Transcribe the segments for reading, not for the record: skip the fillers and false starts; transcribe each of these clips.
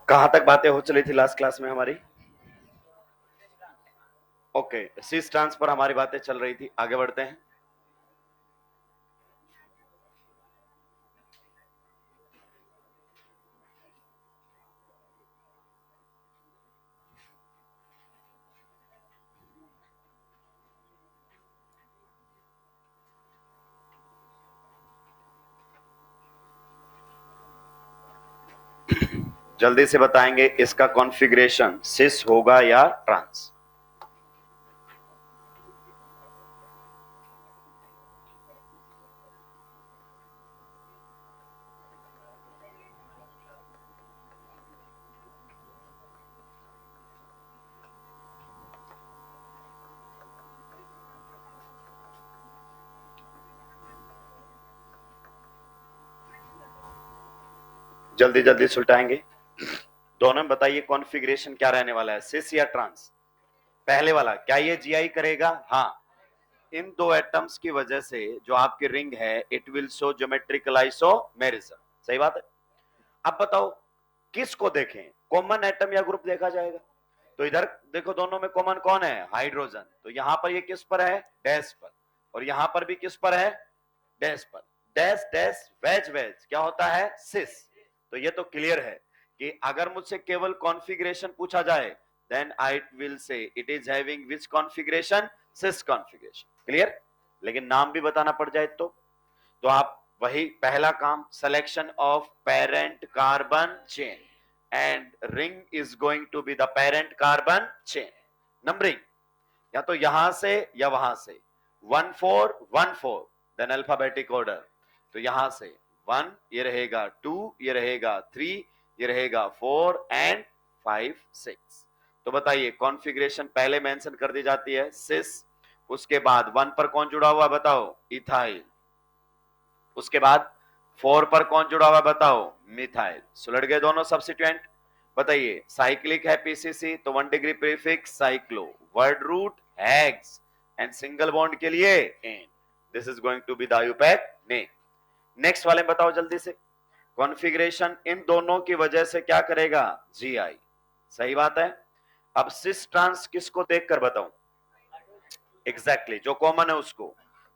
कहां तक बातें हो चली थी लास्ट क्लास में हमारी? ओके, सिस ट्रांस पर हमारी बातें चल रही थी, आगे बढ़ते हैं। जल्दी से बताएंगे इसका कॉन्फ़िगरेशन सिस होगा या ट्रांस? जल्दी जल्दी सुलटाएंगे। दोनों में बताइए कॉन्फ़िगरेशन क्या रहने वाला है, सिस या ट्रांस? पहले वाला क्या ये जीआई करेगा? हाँ, इन दो एटम्स की वजह से जो आपकी रिंग है it will show geometrical isomerism. सही बात है। अब बताओ किसको देखें, कॉमन एटम या ग्रुप देखा जाएगा? तो इधर देखो दोनों में कॉमन कौन है? हाइड्रोजन। तो यहां पर ये किस पर है? डैश पर। और यहां पर भी किस पर है? डैश पर। डैश डैश वेज वेज क्या होता है? सिस। तो ये तो क्लियर है कि अगर मुझसे केवल कॉन्फ़िगरेशन पूछा जाए then I will say it is having which configuration? Cis configuration. Clear? लेकिन नाम भी बताना पड़ जाए तो आप वही पहला काम, selection of parent carbon chain and ring is going to be the parent carbon chain. Numbering या तो यहां से या वहां से, 1 4 1 4 देन अल्फाबेटिक ऑर्डर। तो यहां से 1 ये रहेगा, 2 ये रहेगा, 3 ये रहेगा, 4 एंड 5 6। तो बताइए कॉन्फ़िगरेशन पहले मेंशन कर दी जाती है सिस, उसके बाद 1 पर कौन जुड़ा हुआ बताओ? इथाइल। उसके बाद 4 पर कौन जुड़ा हुआ बताओ? मिथाइल। सुलट गए दोनों सब्स्टिट्यूएंट। बताइए साइक्लिक है पीसीसी तो 1 degree prefix cyclo, word root hex and single bond के लिए ane. This is going to be the IUPAC name. Next वाले बताओ जल्दी से, कॉन्फ़िगरेशन इन दोनों की वजह से क्या करेगा? जीआई। सही बात है। अब सिस ट्रांस किसको देखकर बताऊं? एग्जैक्टली जो कॉमन है उसको।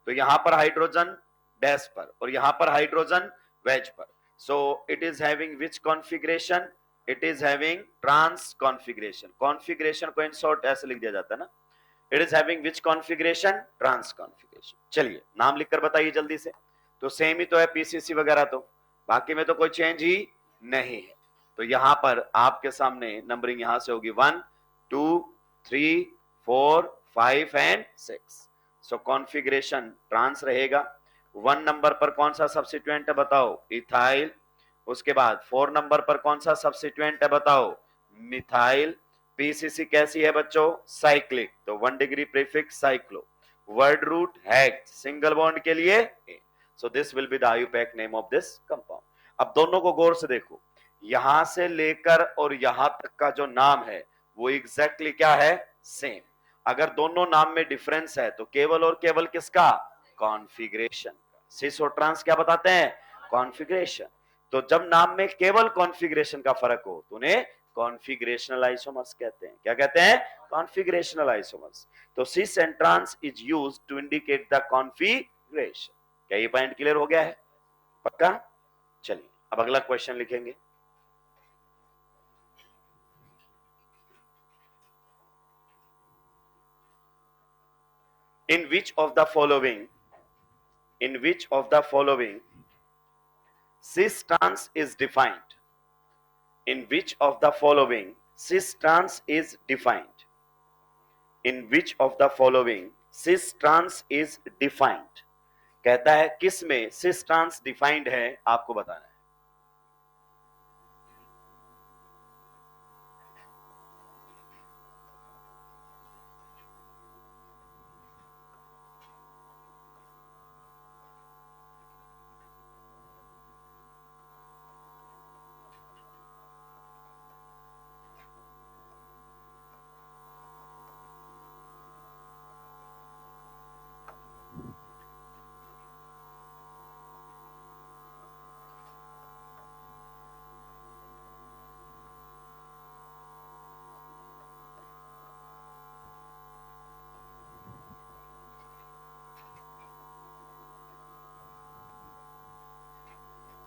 तो यहां पर हाइड्रोजन डैश पर और यहां पर हाइड्रोजन वेज पर। So it is having which configuration? It is having trans configuration. Configuration को इन शॉर्ट ऐसे लिख दिया जाता है ना, it is having which configuration? Trans configuration. चलिए नाम लिखकर बताइए जल्दी से। तो सेम ही तो है पीसीसी वगैरह, तो बाकी में तो कोई चेंज ही नहीं है। तो यहां पर आपके सामने नंबरिंग यहां से होगी 1 2 3 4 5 एंड 6। सो कॉन्फ़िगरेशन ट्रांस रहेगा। 1 नंबर पर कौन सा सब्स्टिट्यूएंट है बताओ? इथाइल। उसके बाद 4 नंबर पर कौन सा सब्स्टिट्यूएंट है बताओ? मिथाइल। पीसीसी कैसी है बच्चों? साइक्लिक, तो 1 degree prefix cyclo, word root hex, single bond के लिए ए। So this will be the IUPAC name of this compound. अब दोनों को गौर से देखो, यहां से लेकर और यहां तक का जो नाम है वो एग्जैक्टली क्या है? सेम। अगर दोनों नाम में डिफरेंस है तो केवल और केवल किसका? कॉन्फ़िगरेशन का। सिस और ट्रांस क्या बताते हैं? कॉन्फ़िगरेशन। तो जब नाम में केवल कॉन्फ़िगरेशन का फर्क हो तो उन्हें कॉन्फ़िगरेशनल आइसोमर्स कहते हैं। क्या कहते हैं? Configurational isomers. तो cis and trans is used to indicate the configuration. क्या ये पॉइंट क्लियर हो गया है? पक्का? चलिए अब अगला क्वेश्चन लिखेंगे। In which of the following cis trans is defined? In which of the following cis trans is defined? In which of the following cis trans is defined? कहता है किस में cis trans डिफाइंड है, आपको बताना है।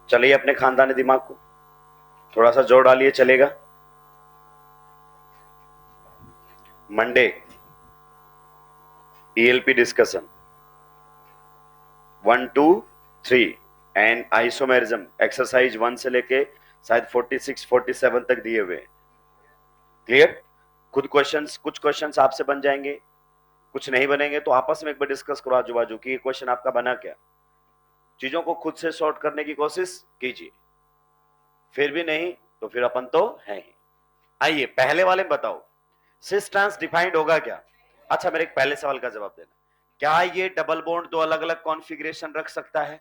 चलिए अपने खानदानी दिमाग को थोड़ा सा जोर डालिए, चलेगा। Monday ELP discussion 1 2 3 and isomerism exercise 1 से लेके शायद 46 47 तक दिए हुए। क्लियर? कुछ क्वेश्चंस आपसे बन जाएंगे, कुछ नहीं बनेंगे, तो आपस में एक बार डिस्कस करो आजू बाजू की ये क्वेश्चन आपका बना क्या। चीजों को खुद से सॉर्ट करने की कोशिश कीजिए, फिर भी नहीं तो फिर अपन तो है ही। आइए पहले वाले में बताओ, सिस ट्रांस डिफाइंड होगा क्या? अच्छा मेरे एक पहले सवाल का जवाब देना, क्या ये डबल बॉन्ड दो अलग अलग कॉन्फ़िगरेशन रख सकता है?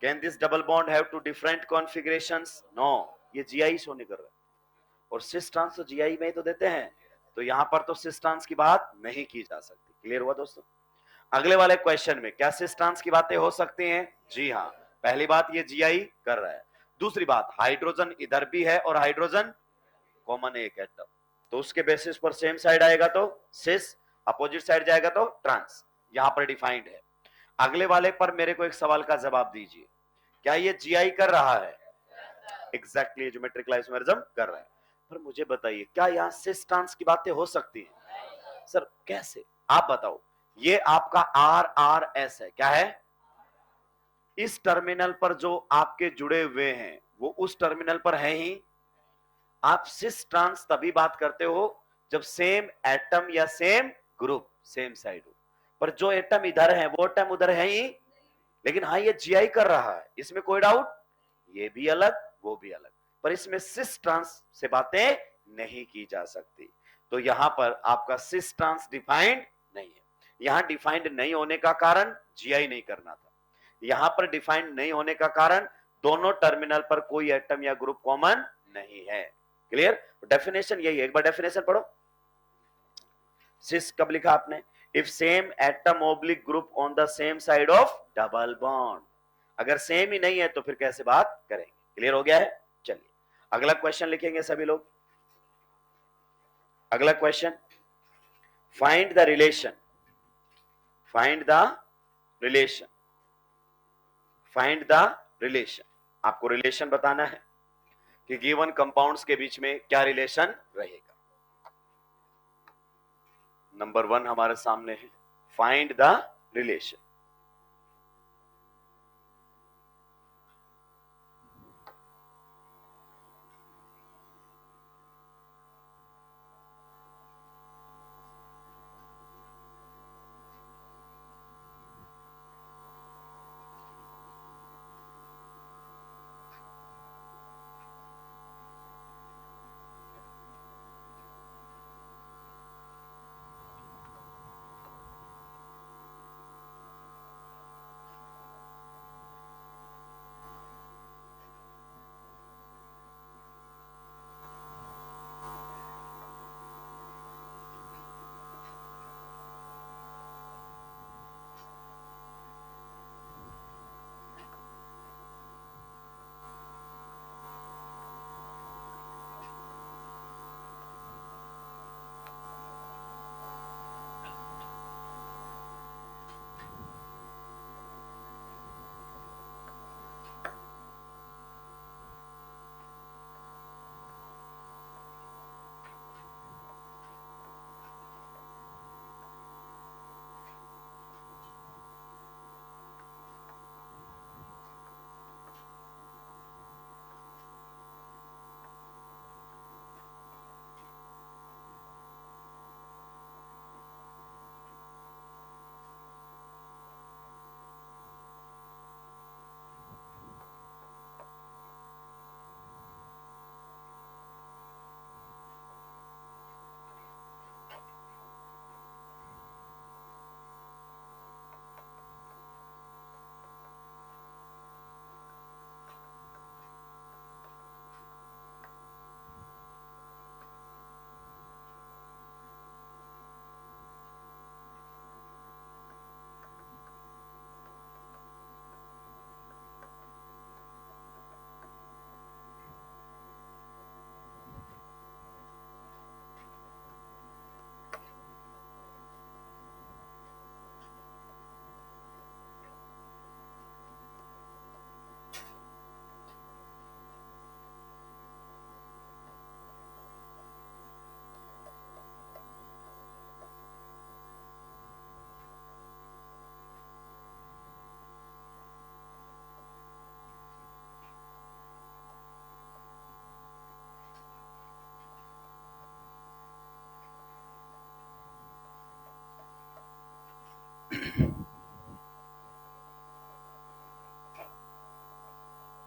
Can this double bond have two different configurations? No, ये जीआई शो नहीं कर रहा, और सिस ट्रांस तो जीआई में ही तो देते हैं, तो यहां पर तो सिस ट्रांस की बात नहीं की जा सकती। क्लियर हुआ दोस्तों? अगले वाले क्वेश्चन में क्या सिस ट्रांस की बातें हो सकती हैं? जी हाँ। पहली बात ये जीआई कर रहा है, दूसरी बात हाइड्रोजन इधर भी है और हाइड्रोजन कॉमन एक एटम, तो उसके बेसिस पर सेम साइड आएगा तो सिस, अपोजिट साइड जाएगा तो ट्रांस, यहां पर डिफाइंड है। अगले वाले पर मेरे को एक सवाल का जवाब दीजिए, क्या ये जीआई कर रहा है? एग्जैक्टली ज्योमेट्रिक आइसोमेरिज्म कर रहा है। पर मुझे बताइए क्या यहां सिस ट्रांस की बातें हो सकती हैं? सर कैसे, आप बताओ। ये आपका आर आर एस है, क्या है? इस टर्मिनल पर जो आपके जुड़े हुए हैं वो उस टर्मिनल पर है ही। आप सिस ट्रांस तभी बात करते हो जब सेम एटम या सेम ग्रुप सेम साइड हो, पर जो एटम इधर है वो एटम उधर है ही। लेकिन हाँ ये जीआई कर रहा है, इसमें कोई डाउट, ये भी अलग वो भी अलग, पर इसमें सिस ट्रांस से बातें नहीं की जा सकती। तो यहां पर आपका सिस ट्रांस डिफाइंड नहीं है। यहां डिफाइंड नहीं होने का कारण जीआई नहीं करना था, यहां पर डिफाइंड नहीं होने का कारण दोनों टर्मिनल पर कोई एटम या ग्रुप कॉमन नहीं है। क्लियर? डेफिनेशन यही है, एक बार डेफिनेशन पढ़ो। सिस कब लिखा आपने? If same atom oblique group on the same side of double bond. अगर सेम ही नहीं है तो फिर कैसे बात करेंगे? क्लियर हो गया है? चलिए अगला क्वेश्चन लिखेंगे सभी लोग। अगला question, find the relation, find the relation, find the relation. आपको रिलेशन बताना है कि गिवन कंपाउंड्स के बीच में क्या रिलेशन रहेगा। नंबर 1 हमारे सामने है, फाइंड द रिलेशन।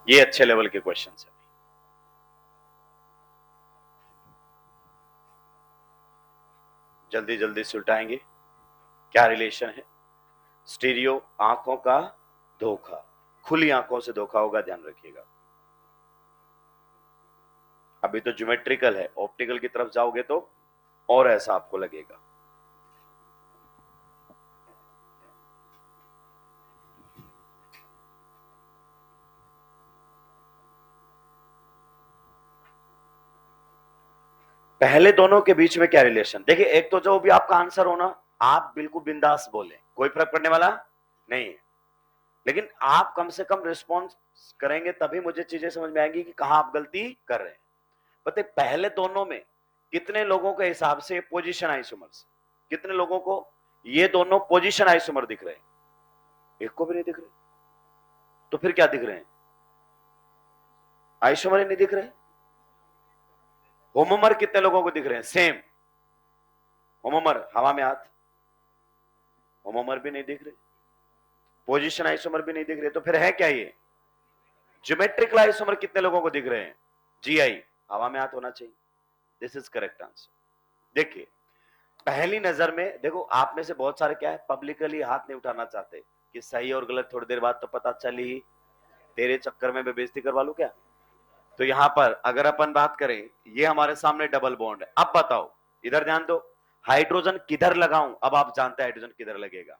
ये अच्छे लेवल के क्वेश्चन है। जल्दी जल्दी सुलटाएंगे। क्या रिलेशन है? स्टीरियो आंखों का धोखा, खुली आंखों से धोखा होगा, ध्यान रखिएगा। अभी तो ज्योमेट्रिकल है, ऑप्टिकल की तरफ जाओगे तो और ऐसा आपको लगेगा। पहले दोनों के बीच में क्या रिलेशन? देखिए, एक तो जो भी आपका आंसर हो ना, आप बिल्कुल बिंदास बोले, कोई फर्क पड़ने वाला नहीं है, लेकिन आप कम से कम रिस्पॉन्स करेंगे तभी मुझे चीजें समझ में आएंगी कि कहां आप गलती कर रहे हैं। पता है पहले दोनों में कितने लोगों के हिसाब से पोजीशन आइसोमर्स, कितने लोगों को ये दोनों पोजीशन आइसोमर दिख रहे हैं? एक को भी नहीं दिख रहे। तो फिर क्या दिख रहे हैं? आइसोमर ही नहीं दिख रहे। होमोमर कितने लोगों को दिख रहे हैं? सेम होमोमर, हवा में हाथ, होमोमर भी नहीं दिख रहे, पोजीशन आइसोमर भी नहीं दिख रहे। तो फिर है क्या ये? ज्योमेट्रिकल आइसोमर कितने लोगों को दिख रहे हैं? जीआई, हवा में हाथ होना चाहिए। This is correct answer. देखिए, पहली नजर में देखो, आप में से बहुत सारे क्या है, पब्लिकली हाथ नहीं उठाना चाहते कि सही और गलत थोड़ी देर बाद तो पता चली ही, तेरे चक्कर में मैं बेइज्जती करवा लूं क्या? तो यहां पर अगर अपन बात करें, ये हमारे सामने डबल बॉन्ड है। अब बताओ, इधर ध्यान दो, हाइड्रोजन किधर लगाऊं? अब आप जानते हैं हाइड्रोजन किधर लगेगा।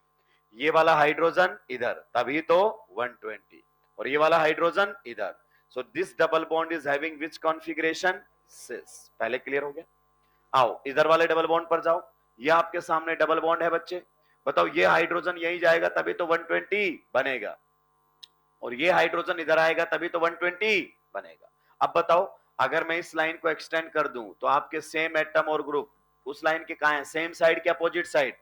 ये वाला हाइड्रोजन इधर, तभी तो 120, और ये वाला हाइड्रोजन इधर। So this double bond is having which configuration? Cis. पहले क्लियर हो गया? आओ इधर वाले डबल बॉन्ड पर जाओ। ये आपके सामने डबल बॉन्ड है बच्चे। बताओ, ये हाइड्रोजन यही जाएगा तभी तो 120 बनेगा, और ये हाइड्रोजन इधर आएगा तभी तो 120 बनेगा। अब बताओ, अगर मैं इस लाइन को एक्सटेंड कर दूं तो आपके सेम एटम और ग्रुप उस लाइन के कहां है? सेम साइड क्या opposite side?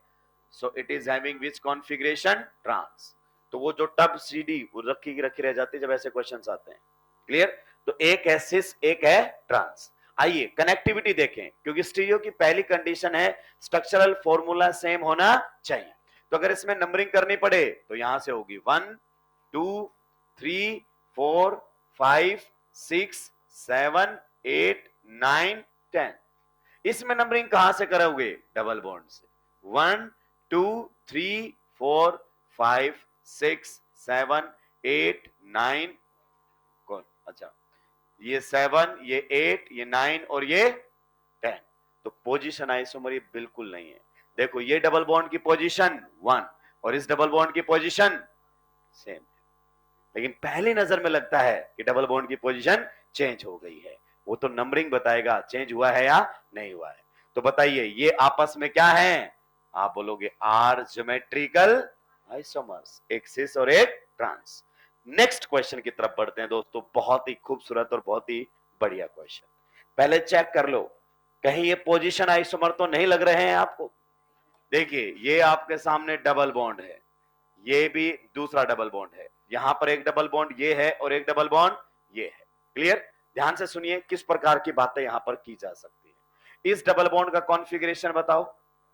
So it is having which configuration? Trans. तो वो जो टब सीडी वो रखी रह जाती है जब ऐसे क्वेश्चंस आते हैं। क्लियर? तो एक है सिस, एक है ट्रांस। आइए कनेक्टिविटी देखें, क्योंकि स्टीरियो की पहली कंडीशन है स्ट्रक्चरल फॉर्मूला सेम होना चाहिए। तो अगर इसमें नंबरिंग करनी पड़े तो यहां से होगी 1 2 3 4 5 6 7 8 9 10। इसमें नंबरिंग कहां से करोगे? डबल बॉन्ड से। 1 2 3 4 5 6 7 8 9, कौन? अच्छा, ये 7, ये 8, ये 9 और ये 10। तो पोजीशन आइसोमर ये बिल्कुल नहीं है। देखो, ये डबल बॉन्ड की पोजीशन 1 और इस डबल बॉन्ड की पोजीशन सेम है, लेकिन पहली नजर में लगता है कि डबल बॉन्ड की पोजीशन चेंज हो गई है। वो तो नंबरिंग बताएगा चेंज हुआ है या नहीं हुआ है। तो बताइए, ये आपस में क्या है? आप बोलोगे आर ज्योमेट्रिकल आइसोमर्स, एक सिस और एक ट्रांस। नेक्स्ट क्वेश्चन की तरफ बढ़ते हैं दोस्तों, बहुत ही खूबसूरत और बहुत ही बढ़िया क्वेश्चन। पहले चेक कर लो, कहीं ये पोजीशन आइसोमर तो नहीं लग रहे हैं आपको। देखिए, ये आपके सामने डबल बॉन्ड है, ये भी दूसरा डबल बॉन्ड है, यहां पर एक डबल बॉन्ड ये है और एक डबल बॉन्ड ये है। क्लियर? ध्यान से सुनिए किस प्रकार की बातें यहां पर की जा सकती है। इस डबल बॉन्ड का कॉन्फ़िगरेशन बताओ,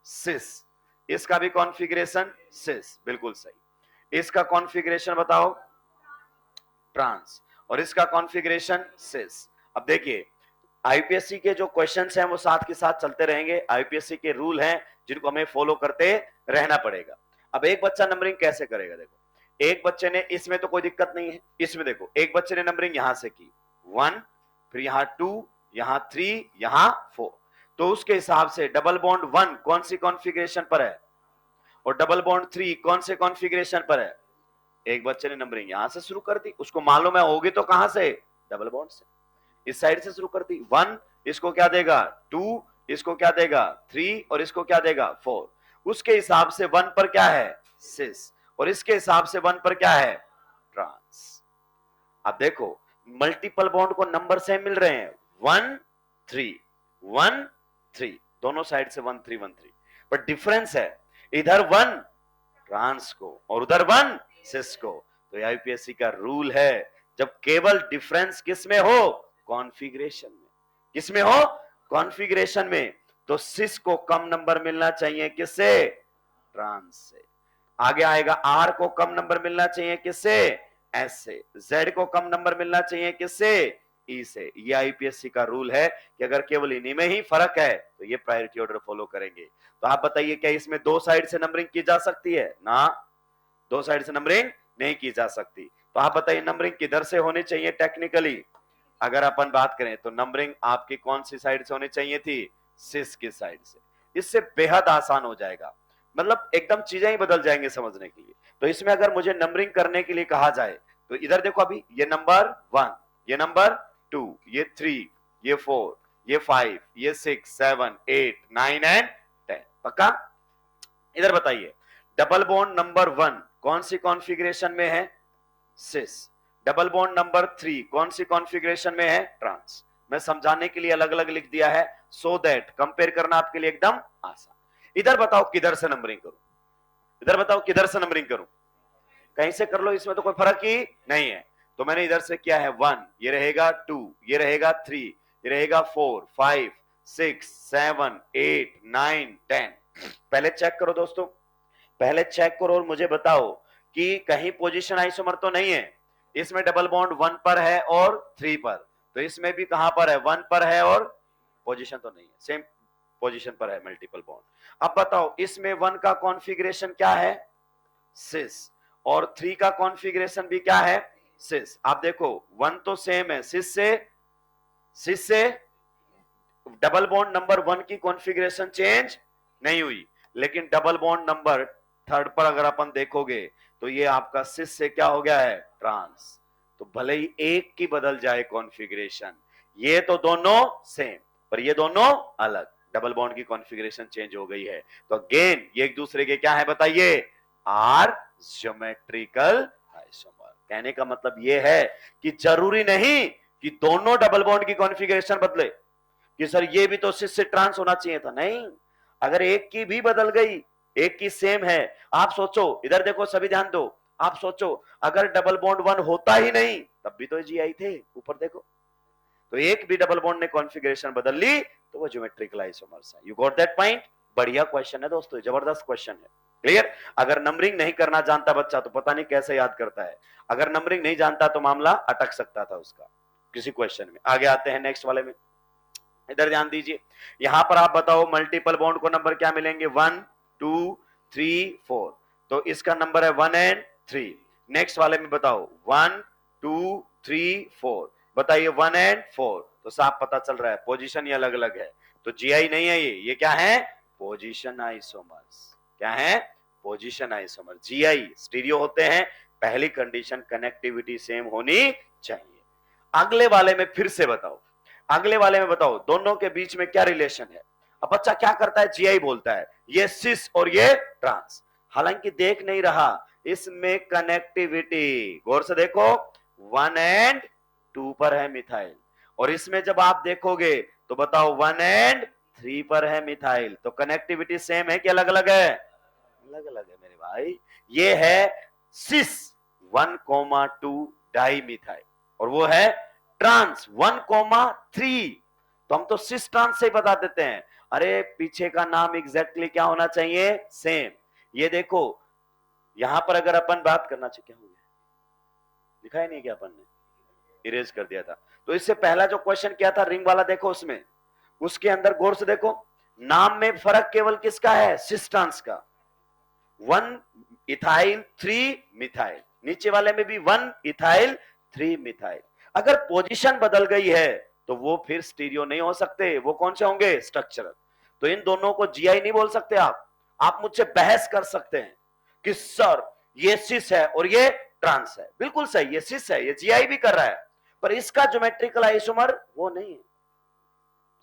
सिस। इसका भी कॉन्फ़िगरेशन सिस, बिल्कुल सही। इसका कॉन्फ़िगरेशन बताओ, ट्रांस, और इसका कॉन्फ़िगरेशन सिस। अब देखिए, आईपीएससी के जो क्वेश्चंस हैं वो साथ के साथ चलते रहेंगे। आईपीएससी के रूल हैं जिनको हमें फॉलो करते रहना पड़ेगा। अब एक बच्चा नंबरिंग कैसे करेगा? देखो, एक बच्चे ने, इसमें तो कोई दिक्कत नहीं है, इसमें देखो एक बच्चे ने नंबरिंग यहां से की 1, फिर यहां 2, यहां 3, यहां 4। तो उसके हिसाब से डबल बॉन्ड 1 कौन सी कॉन्फ़िगरेशन पर है और डबल बॉन्ड 3 कौन से कॉन्फ़िगरेशन पर है? एक बच्चे ने नंबरिंग यहां से शुरू कर दी, उसको मालूम है होगी तो कहां से? डबल बॉन्ड से। इस साइड से शुरू कर दी, 1 इसको क्या देगा? 2 इसको क्या देगा? 3 और इसको क्या देगा? 4। उसके हिसाब से 1 पर क्या है? सिस, और इसके हिसाब से 1 पर क्या है? ट्रांस। अब देखो, मल्टीपल बॉन्ड को नंबर से मिल रहे हैं 1 3 1 3, दोनों साइड से 1 3 1 3, पर डिफरेंस है इधर 1 ट्रांस को और उधर 1 सिस को। तो आईपीएससी का रूल है, जब केवल डिफरेंस किस में हो? कॉन्फ़िगरेशन में। किसमें हो? कॉन्फ़िगरेशन में। तो सिस को कम नंबर मिलना चाहिए किससे? ट्रांस से। आगे आएगा आर को कम नंबर मिलना चाहिए किससे? एस से। जेड को कम नंबर मिलना चाहिए किससे? ई से। ये आईपीएससी का रूल है कि अगर केवल इन्हीं में ही फर्क है तो ये प्रायोरिटी ऑर्डर फॉलो करेंगे। तो आप बताइए क्या इसमें दो साइड से नंबरिंग की जा सकती है? ना, दो साइड से नंबरिंग नहीं की जा सकती। तो आप बताइए नंबरिंग किधर से होनी चाहिए टेक्निकली? अगर अपन बात करें तो नंबरिंग आपकी कौन सी साइड से होनी चाहिए थी? सिस की साइड से। इससे बेहद आसान हो जाएगा, मतलब एकदम चीजें ही बदल जाएंगे समझने के लिए। तो इसमें अगर मुझे नंबरिंग करने के लिए कहा जाए तो इधर देखो, अभी ये नंबर 1, ये नंबर 2, ये 3, ये 4, ये 5, ये 6, 7, 8, 9 एंड 10। पक्का? इधर बताइए डबल बॉन्ड नंबर 1 कौन सी कॉन्फ़िगरेशन में है? सिस। डबल बॉन्ड नंबर 3 कौन सी कॉन्फ़िगरेशन में है? ट्रांस। मैं समझाने के लिए अलग अलग लिख दिया है सो दैट कंपेयर करना आपके लिए एकदम आसान। इधर बताओ किधर से नंबरिंग करूं? इधर बताओ किधर से नंबरिंग करूं? कहीं से कर लो, इसमें तो कोई फर्क ही नहीं है। तो मैंने इधर से किया है 1, ये रहेगा 2, ये रहेगा 3, ये रहेगा 4, 5, 6, 7, 8, 9, 10। पहले चेक करो दोस्तों, पहले चेक करो और मुझे बताओ कि कहीं पोजीशन आइसोमर तो नहीं है। इसमें डबल बॉन्ड 1 पर है और 3 पर, तो इसमें भी कहां पर है? 1 पर है और पोजीशन तो नहीं है, सेम पोजीशन पर है मल्टीपल बॉन्ड। अब बताओ इसमें 1 का कॉन्फ़िगरेशन क्या है? सिस। और 3 का कॉन्फ़िगरेशन भी क्या है? सिस। आप देखो 1 तो सेम है, सिस से डबल बॉन्ड नंबर 1 की कॉन्फ़िगरेशन चेंज नहीं हुई, लेकिन डबल बॉन्ड नंबर 3 पर अगर अपन देखोगे तो ये आपका सिस से क्या हो गया है? ट्रांस। तो भले ही एक की बदल जाए कॉन्फ़िगरेशन, ये तो दोनों सेम पर ये दोनों अलग, डबल बॉन्ड की कॉन्फ़िगरेशन चेंज हो गई है। तो अगेन ये एक दूसरे के क्या है बताइए? Are geometrical isomer. कहने का मतलब ये है कि जरूरी नहीं कि दोनों डबल बॉन्ड की कॉन्फ़िगरेशन बदले कि सर ये भी तो सिस से ट्रांस होना चाहिए था। नहीं, अगर एक की भी बदल गई, एक की सेम है। आप सोचो, इधर देखो, सभी ध्यान दो, आप सोचो अगर डबल बॉन्ड 1 होता ही नहीं तब भी तो जीआई थे। ऊपर देखो, तो एक भी डबल बॉन्ड ने कॉन्फ़िगरेशन बदल ली तो वो ज्योमेट्रिकल आइसोमर्स है। You got that point? बढ़िया क्वेश्चन है दोस्तों, जबरदस्त क्वेश्चन है। क्लियर? अगर नंबरिंग नहीं करना जानता बच्चा तो पता नहीं कैसे याद करता है। अगर नंबरिंग नहीं जानता तो मामला अटक सकता था उसका किसी क्वेश्चन में। आगे आते हैं नेक्स्ट वाले में, इधर ध्यान दीजिए। यहां पर आप बताओ मल्टीपल बॉन्ड को नंबर क्या मिलेंगे? 1, 2, 3, 4। तो इसका नंबर है 1 एंड 3। नेक्स्ट वाले में बताओ 1, 2, 3, 4। बताइए 1 एंड 4। तो साफ पता चल रहा है पोजीशन ये अलग अलग है, तो जीआई नहीं है ये क्या है? Position isomers. क्या है? Position isomer. जीआई स्टीरियो होते हैं, पहली कंडीशन कनेक्टिविटी सेम होनी चाहिए। अगले वाले में फिर से बताओ, अगले वाले में बताओ दोनों के बीच में क्या रिलेशन है? अब बच्चा क्या करता है? जीआई बोलता है ये सिस और ये ट्रांस, हालांकि देख नहीं रहा इसमें कनेक्टिविटी। गौर से देखो 1 एंड 2 पर है मिथाइल, और इसमें जब आप देखोगे तो बताओ 1 एंड 3 पर है मिथाइल। तो कनेक्टिविटी सेम है कि अलग अलग है? अलग अलग है मेरे भाई। ये है सिस 1,2 डाई मिथाइल, और वो है ट्रांस 1,3। तो हम तो सिस ट्रांस से ही बता देते हैं। अरे पीछे का नाम एग्जैक्टली क्या होना चाहिए? सेम। ये देखो यहां पर अगर अपन बात करना चाहिए, क्या हो गया? दिखाई नहीं क्या अपन ने इरेज कर दिया था। तो इससे पहला जो क्वेश्चन किया था रिंग वाला, देखो उसमें, उसके अंदर गौर से देखो, नाम में फर्क केवल किसका है? सिस ट्रांस का। 1 इथाइल 3 मिथाइल, नीचे वाले में भी 1 इथाइल 3 मिथाइल। अगर पोजीशन बदल गई है तो वो फिर स्टीरियो नहीं हो सकते, वो कौन से होंगे? स्ट्रक्चरल। तो इन दोनों को जीआई नहीं बोल सकते आप मुझसे बहस कर सकते हैं कि सर ये सिस है और ये ट्रांस है। बिल्कुल सही, ये सिस है, ये जीआई भी कर रहा है, पर इसका ज्योमेट्रिकल आइसोमर वो नहीं है।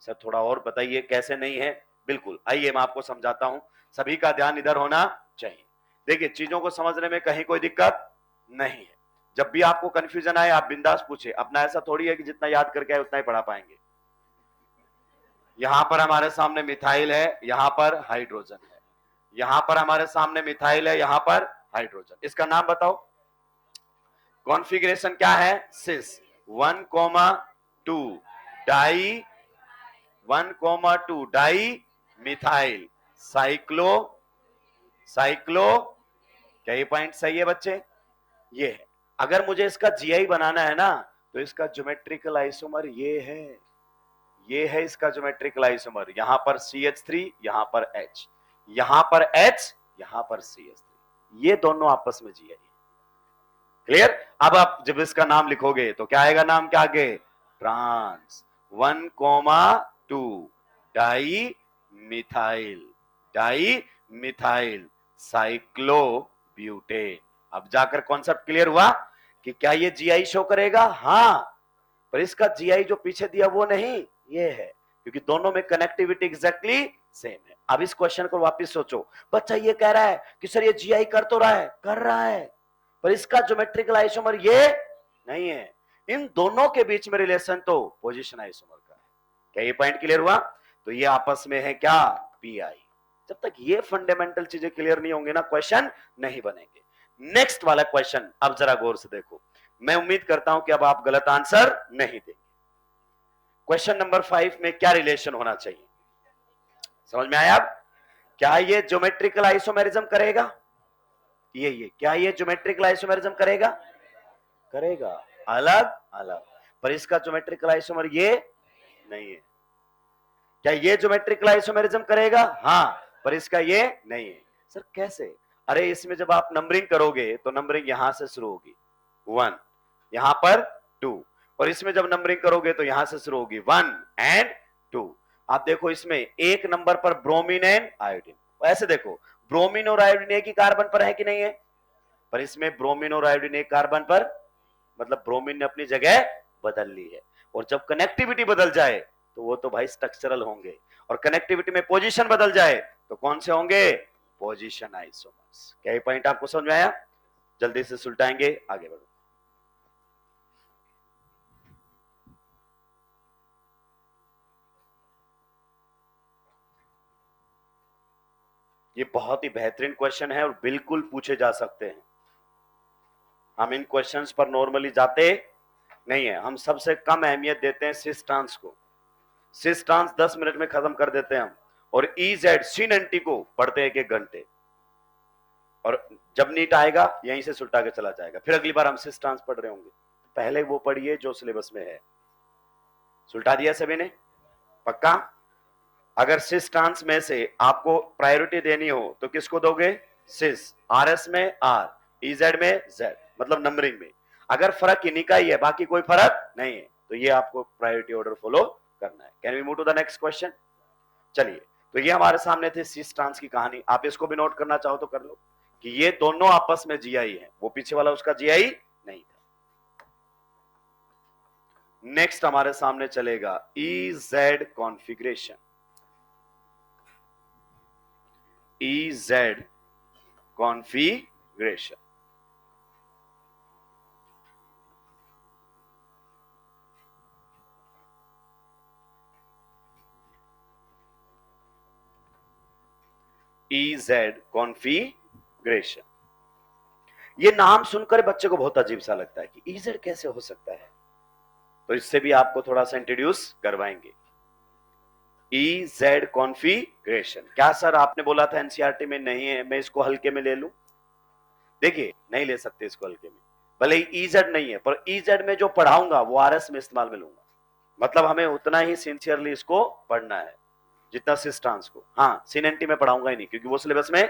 सर थोड़ा और बताइए कैसे नहीं है? बिल्कुल, आइए मैं आपको समझाता हूं, सभी का ध्यान इधर होना चाहिए। देखिए चीजों को समझने में कहीं कोई दिक्कत नहीं है। जब भी आपको कंफ्यूजन आए आप बिंदास पूछे, अपना ऐसा थोड़ी है कि जितना याद करके आए उतना ही पढ़ा पाएंगे। यहां पर हमारे सामने मिथाइल है, यहां पर हाइड्रोजन है, यहां पर हमारे सामने मिथाइल है, यहां पर हाइड्रोजन। इसका नाम बताओ, कॉन्फ़िगरेशन क्या है? सिस 1,2 डाई 1,2 डाई मिथाइल साइक्लो। क्या ये पॉइंट सही है बच्चे? ये है। अगर मुझे इसका जीआई बनाना है ना, तो इसका ज्योमेट्रिकल आइसोमर ये है इसका ज्योमेट्रिकल आइसोमर। यहां पर CH3, यहां पर H, यहां पर H, यहां पर CH3, ये दोनों आपस में जीआई। क्लियर? अब आप जब इसका नाम लिखोगे तो क्या आएगा नाम क्या आगे? Trans 1,2 di methyl cyclobutane. अब जाकर कॉन्सेप्ट क्लियर हुआ कि क्या ये जीआई शो करेगा? हाँ, पर इसका जीआई जो पीछे दिया वो नहीं, ये है, क्योंकि दोनों में कनेक्टिविटी एग्जैक्टली सेम है। अब इस क्वेश्चन को वापस सोचो। बच्चा ये कह रहा है कि सर ये जीआई कर तो रहा है, कर रहा है, पर इसका ज्योमेट्रिकल आइसोमर ये नहीं है। इन दोनों के बीच में रिलेशन तो पोजीशन आइसोमर का है। क्या ये पॉइंट क्लियर हुआ? तो ये आपस में है क्या? पीआई। जब तक ये फंडामेंटल चीजें क्लियर नहीं होंगे ना, क्वेश्चन नहीं बनेंगे। नेक्स्ट वाला क्वेश्चन अब जरा गौर से देखो। मैं उम्मीद करता हूं कि अब आप गलत आंसर नहीं देंगे। क्वेश्चन नंबर 5 में क्या रिलेशन होना चाहिए? समझ में आया? अब क्या ये ज्योमेट्रिकल आइसोमेरिज्म करेगा? ये क्या ये ज्योमेट्रिकल आइसोमेरिज्म करेगा? करेगा। अलग अलग, पर इसका ज्योमेट्रिकल आइसोमर ये नहीं है। क्या ये ज्योमेट्रिकल आइसोमेरिज्म करेगा? हाँ, पर इसका ये नहीं है। सर कैसे? अरे इसमें जब आप नंबरिंग करोगे तो नंबरिंग यहां से शुरू होगी 1, यहां पर 2, और इसमें जब नंबरिंग करोगे तो यहां से शुरू होगी 1 एंड 2। आप देखो इसमें एक नंबर पर ब्रोमीन एंड आयोडीन, ऐसे देखो ब्रोमीन और आयोडीन एक ही कार्बन पर है कि नहीं है? पर इसमें ब्रोमीन और आयोडीन एक कार्बन पर, मतलब ब्रोमीन ने अपनी जगह बदल ली है। और जब कनेक्टिविटी बदल जाए तो वो तो भाई स्ट्रक्चरल होंगे, और कनेक्टिविटी में पोजीशन बदल जाए तो कौन से होंगे? Position isomers. क्या ये पॉइंट आपको समझ में आया? जल्दी से सुलटाएंगे, आगे बढ़ो। ये बहुत ही बेहतरीन क्वेश्चन है और बिल्कुल पूछे जा सकते हैं। हम इन क्वेश्चंस पर नॉर्मली जाते नहीं है। हम सबसे कम अहमियत देते हैं सिस ट्रांस को। सिस ट्रांस 10 मिनट में खत्म कर देते हैं हम, और EZ सिन एंटी को पढ़ते हैं 1 घंटे, और जब नीट आएगा यहीं से सुलटा के चला जाएगा। फिर अगली बार हम सिस ट्रांस पढ़ रहे होंगे। पहले वो पढ़िए जो सिलेबस में है। सुलटा दिया सभी ने? पक्का? अगर सिस ट्रांस में से आपको प्रायोरिटी देनी हो तो किसको दोगे? सिस। RS में R, EZ में Z, मतलब नंबरिंग में। अगर फर्क इन्हीं का ही है, बाकी कोई फर्क नहीं है, तो ये आपको प्रायोरिटी ऑर्डर फॉलो करना है। Can we move to the next question? चलिए, तो ये हमारे सामने थे सिस ट्रांस की कहानी। आप इसको भी नोट करना चाहो तो कर लो कि ये दोनों आपस में जीआई है, वो पीछे वाला उसका जीआई नहीं था। नेक्स्ट हमारे सामने चलेगा EZ configuration. EZ configuration. EZ configuration. ये नाम सुनकर बच्चे को बहुत अजीब सा लगता है कि EZ कैसे हो सकता है, तो इससे भी आपको थोड़ा सा इंट्रोड्यूस करवाएंगे। EZ configuration. क्या सर आपने बोला था एनसीईआरटी में नहीं है, मैं इसको हल्के में ले लूं? देखिए, नहीं ले सकते इसको हल्के में। भले ही EZ नहीं है, पर EZ में जो पढ़ाऊंगा वो RS में इस्तेमाल में लूंगा। मतलब हमें उतना ही सिंसियरली इसको पढ़ना है जितना सिस ट्रांस को। हाँ, सिन में पढ़ाऊंगा ही नहीं, क्योंकि वो सिलेबस में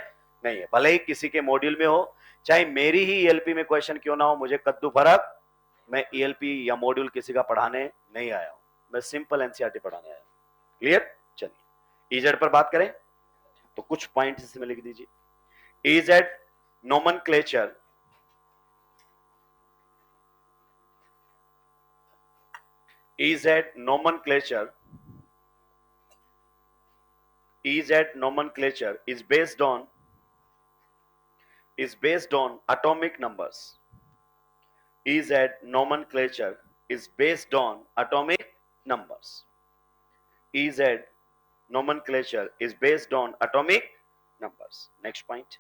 नहीं है। भले ही किसी के मॉड्यूल में हो, चाहे मेरी ही ELP में क्वेश्चन क्यों ना हो, मुझे कद्दू फर्क। मैं ELP या मॉड्यूल किसी का पढ़ाने नहीं आया हूं, मैं सिंपल एनसीईआरटी पढ़ाने आया हूं। क्लियर? चलिए, EZ पर बात करें तो कुछ पॉइंट इसमें लिख दीजिए। EZ nomenclature, EZ nomenclature, EZ nomenclature is based on atomic numbers. EZ nomenclature is based on atomic numbers. EZ nomenclature is based on atomic numbers. Next point.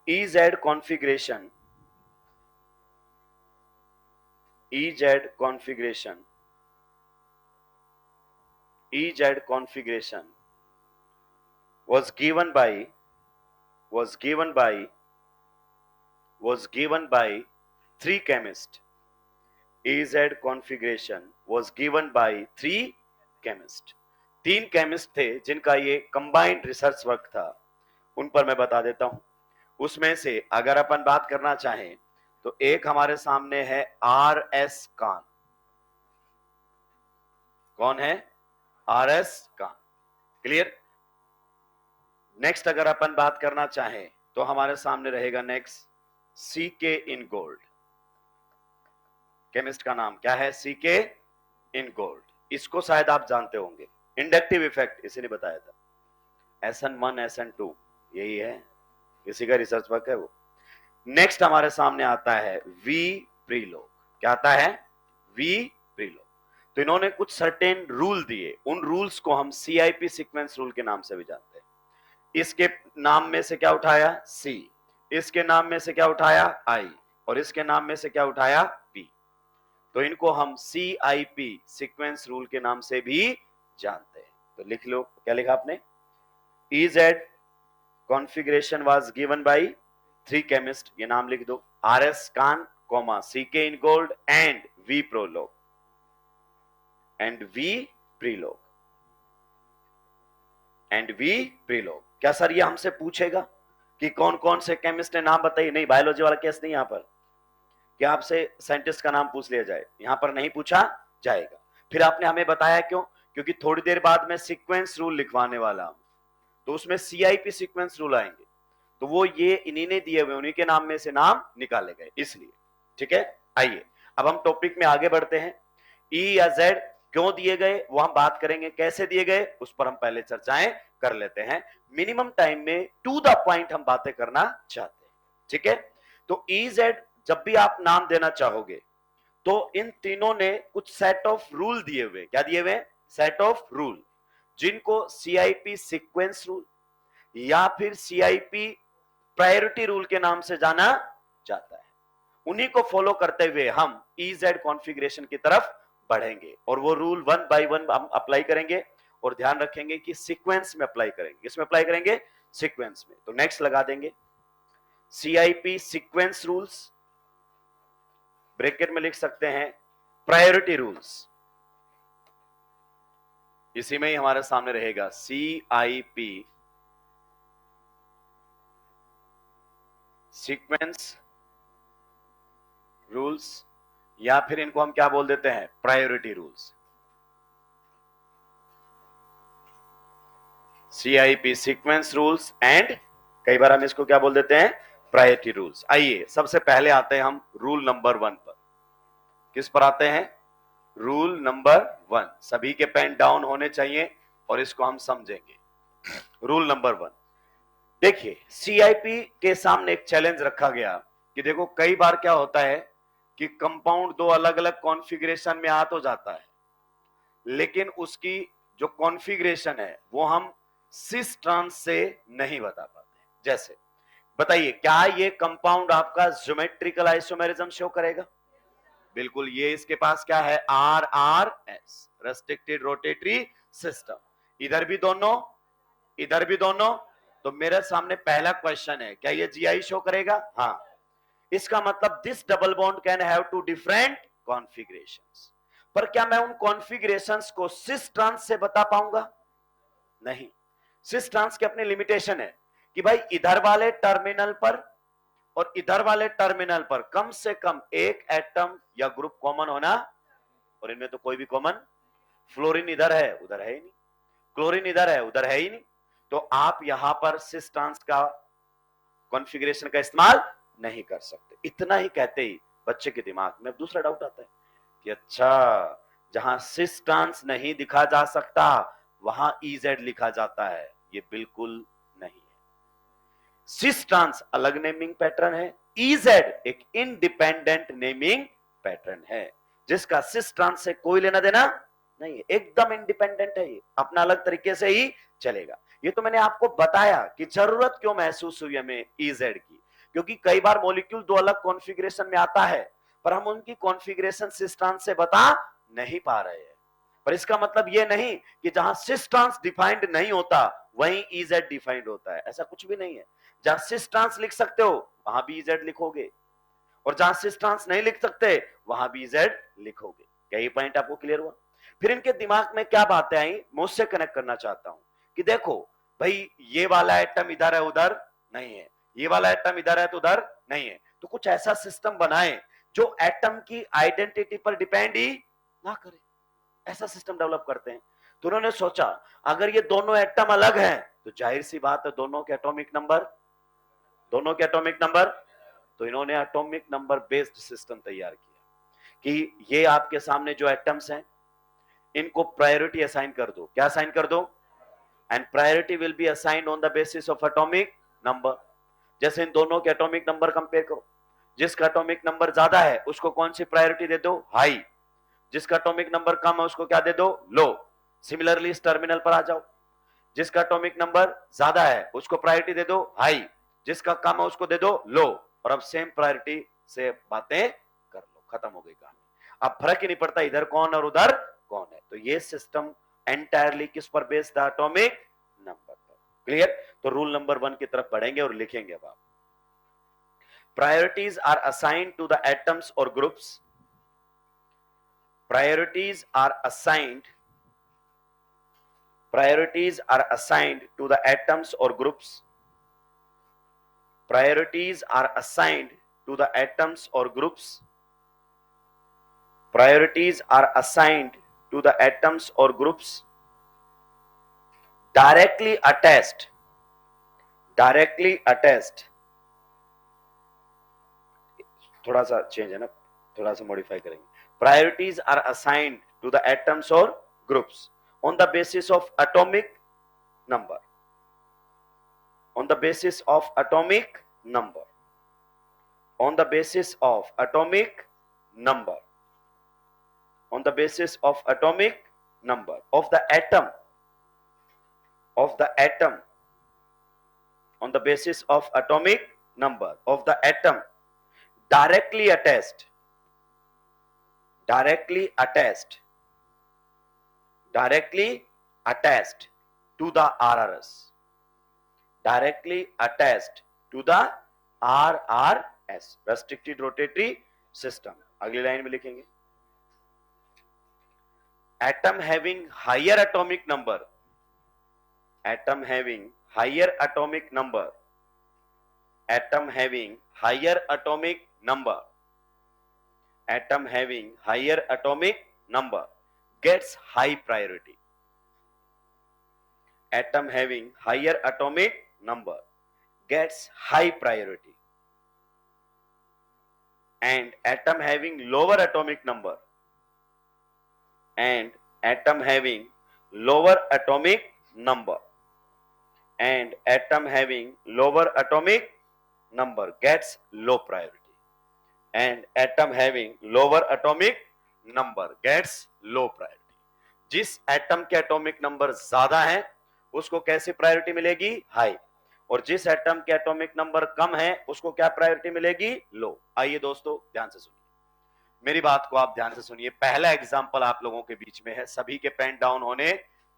EZ configuration. EZ configuration. EZ configuration was given by was given by 3 chemists. EZ configuration was given by 3 chemists. 3 chemist थे जिनका ये combined research work था, उन पर मैं बता देता हूं। उसमें से अगर अपन बात करना चाहें तो एक हमारे सामने है RS कान। कौन है? RS कान। क्लियर? नेक्स्ट अगर अपन बात करना चाहें तो हमारे सामने रहेगा नेक्स्ट CK इनगोल्ड। केमिस्ट का नाम क्या है? CK इनगोल्ड। इसको शायद आप जानते होंगे, इंडक्टिव इफेक्ट इसी ने बताया था। SN1 SN2 यही है, इसी का रिसर्च वर्क है वो। नेक्स्ट हमारे सामने आता है V प्रीलोग। क्या आता है? V प्रीलोग। तो इन्होंने कुछ सर्टेन रूल दिए, उन रूल्स को हम CIP सीक्वेंस रूल के नाम से भी जानते हैं। इसके नाम में से क्या उठाया? C, इसके नाम में से क्या उठाया? I, और इसके नाम में से क्या उठाया? P। तो इनको हम CIP सीक्वेंस रूल के नाम से भी जानते हैं। तो लिख लो, क्या लिखा आपने? EZ configuration was given by 3 chemist, ये नाम लिख दो, RS Cahn, CK Ingold and V Prelog and V Prelog and V Prelog. क्या सर ये हमसे पूछेगा कि कौन कौन से केमिस्ट ने नाम बताइए? नहीं, बायोलॉजी वाला केस नहीं। यहां पर क्या आपसे साइंटिस्ट का नाम पूछ लिया जाए? यहां पर नहीं पूछा जाएगा। फिर आपने हमें बताया क्यों? क्योंकि थोड़ी देर बाद में सीक्वेंस रूल लिखवाने वाला हूं, तो उसमें CIP सीक्वेंस रूल आएंगे, तो वो ये इन्हीं ने दिए हुए, उन्हीं के नाम में से नाम निकाले गए, इसलिए। ठीक है, आइए अब हम टॉपिक में आगे बढ़ते हैं। E या Z क्यों दिए गए वो हम बात करेंगे, कैसे दिए गए उस पर हम पहले चर्चाएं कर लेते हैं। मिनिमम टाइम में टू द पॉइंट हम बातें करना चाहते हैं। ठीक है, तो EZ जब भी आप नाम देना चाहोगे तो इन तीनों ने कुछ सेट ऑफ रूल दिए हुए। क्या दिए हुए? सेट ऑफ रूल, जिनको CIP सीक्वेंस रूल या फिर CIP प्रायोरिटी रूल के नाम से जाना जाता है। उन्हीं को फॉलो करते हुए हम EZ कॉन्फ़िगरेशन की तरफ बढ़ेंगे और वो रूल 1 बाय 1 हम अप्लाई करेंगे और ध्यान रखेंगे कि सीक्वेंस में अप्लाई करेंगे। किसमें अप्लाई करेंगे? सीक्वेंस में। तो नेक्स्ट लगा देंगे CIP सीक्वेंस रूल्स, ब्रैकेट में लिख सकते हैं प्रायोरिटी रूल्स। इसी में ही हमारे सामने रहेगा CIP सीक्वेंस रूल्स, या फिर इनको हम क्या बोल देते हैं? Priority rules. CIP sequence rules and कई बार हम इसको क्या बोल देते हैं? Priority rules. आइए सबसे पहले आते हैं हम रूल नंबर 1 पर। किस पर आते हैं? Rule number 1। सभी के पेन डाउन होने चाहिए और इसको हम समझेंगे। रूल नंबर 1, देखिए CIP के सामने एक चैलेंज रखा गया कि देखो कई बार क्या होता है कि कंपाउंड दो अलग अलग कॉन्फ़िगरेशन में आ तो जाता है, लेकिन उसकी जो कॉन्फ़िगरेशन है वो हम सिस ट्रांस से नहीं बता पाते। जैसे बताइए, क्या ये कंपाउंड आपका ज्योमेट्रिकल आइसोमेरिज्म शो करेगा? बिल्कुल, ये इसके पास क्या है? RRS, restricted rotatory system. इधर भी दोनों, इधर भी दोनों। तो मेरे सामने पहला क्वेश्चन है, क्या ये GI शो करेगा? हाँ। इसका मतलब this double bond can have two different configurations. पर क्या मैं उन कॉन्फ़िगरेशंस को सिस ट्रांस से बता पाऊंगा? नहीं। सिस ट्रांस की अपनी लिमिटेशन है कि भाई इधर वाले टर्मिनल पर और इधर वाले टर्मिनल पर कम से कम एक एटम या ग्रुप कॉमन होना, और इनमें तो कोई भी कॉमन, फ्लोरीन इधर है उधर है ही नहीं, क्लोरीन इधर है उधर है ही नहीं, तो आप यहां पर सिस ट्रांस का कॉन्फ़िगरेशन का इस्तेमाल नहीं कर सकते। इतना ही कहते ही बच्चे के दिमाग में दूसरा डाउट आता है कि अच्छा, जहां सिस ट्रांस नहीं दिखा जा सकता वहां EZ लिखा जाता है। ये बिल्कुल नहीं है। सिस ट्रांस अलग नेमिंग पैटर्न है, EZ एक इंडिपेंडेंट नेमिंग पैटर्न है जिसका सिस ट्रांस से कोई लेना देना नहीं है, एकदम इंडिपेंडेंट है, ये अपना अलग तरीके से ही चलेगा। ये तो मैंने आपको बताया कि जरूरत क्यों महसूस हुई हमें EZ की, क्योंकि कई बार मॉलिक्यूल दो अलग कॉन्फ़िगरेशन में आता है पर हम उनकी कॉन्फ़िगरेशन सिस ट्रांस से बता नहीं पा रहे हैं। पर इसका मतलब ये नहीं कि जहां सिस ट्रांस डिफाइंड नहीं होता वहीं EZ डिफाइंड होता है, ऐसा कुछ भी नहीं है। जहां सिस ट्रांस लिख सकते हो वहां भी इजेड लिखोगे, और जहां सिस ट्रांस नहीं लिख सकते वहां भी इजेड लिखोगे। क्या ये पॉइंट आपको क्लियर हुआ? फिर इनके दिमाग में क्या बातें आई, मुझसे कनेक्ट करना चाहता हूं कि देखो भाई, ये वाला एटम इधर है उधर नहीं है, ये वाला एटम इधर है तो उधर नहीं है, तो कुछ ऐसा सिस्टम बनाए जो एटम की आइडेंटिटी पर डिपेंड ही ना करे, ऐसा सिस्टम डेवलप करते हैं। तो उन्होंने सोचा अगर ये दोनों एटम अलग हैं तो जाहिर सी बात है दोनों के एटॉमिक नंबर, दोनों के एटॉमिक नंबर, तो इन्होंने एटॉमिक नंबर बेस्ड सिस्टम तैयार किया कि ये आपके सामने जो एटम्स हैं इनको प्रायोरिटी असाइन कर दो। क्या असाइन कर दो? And priority will be assigned on the basis of atomic number. जैसे इन दोनों के एटॉमिक नंबर कंपेयर करो, जिसका एटॉमिक नंबर ज्यादा है उसको कौन सी प्रायोरिटी दे दो? हाई। जिसका एटॉमिक नंबर कम है उसको क्या दे दो? लो। सिमिलरली इस टर्मिनल पर आ जाओ, जिसका एटॉमिक नंबर ज्यादा है उसको प्रायोरिटी दे दो हाई, जिसका कम है उसको दे दो लो, और अब सेम प्रायोरिटी से बातें कर लो, खत्म हो गई कहानी। अब फर्क ही नहीं पड़ता इधर कौन और उधर कौन है। तो ये सिस्टम एंटायरली किस पर बेस्ड है? एटॉमिक नंबर पर। क्लियर? तो रूल नंबर 1 की तरफ बढ़ेंगे और लिखेंगे अब आप, priorities are assigned to the atoms और groups, priorities are assigned, priorities are assigned to the atoms or groups, priorities are assigned to the atoms or groups, priorities are assigned to the atoms or groups directly attached, थोड़ा सा change है ना, थोड़ा सा modify करेंगे। Priorities are assigned to the atoms और groups on the basis of atomic number, on the basis of atomic number, on the basis of atomic number, on the basis of atomic number of the atom, of the atom, on the basis of atomic number of the atom directly attached, directly attached, directly attached to the RRS, directly attached to the RRS, restricted rotatory system। अगली line में लिखेंगे atom having higher atomic number, atom having higher atomic number, atom having higher atomic number, atom having higher atomic number gets high priority, atom having higher atomic number gets high priority, and atom having lower atomic number, and atom having lower atomic number, and atom having lower atomic number gets low priority, and atom having lower atomic number gets low priority. जिस atom के atomic number ज्यादा है उसको कैसी priority मिलेगी? High. और जिस atom के एटॉमिक नंबर कम है उसको क्या प्रायोरिटी मिलेगी? लो। आइए दोस्तों ध्यान से सुनिए, मेरी बात को आप ध्यान से सुनिए। पहला एग्जांपल आप लोगों के बीच में है, सभी के पेन डाउन होने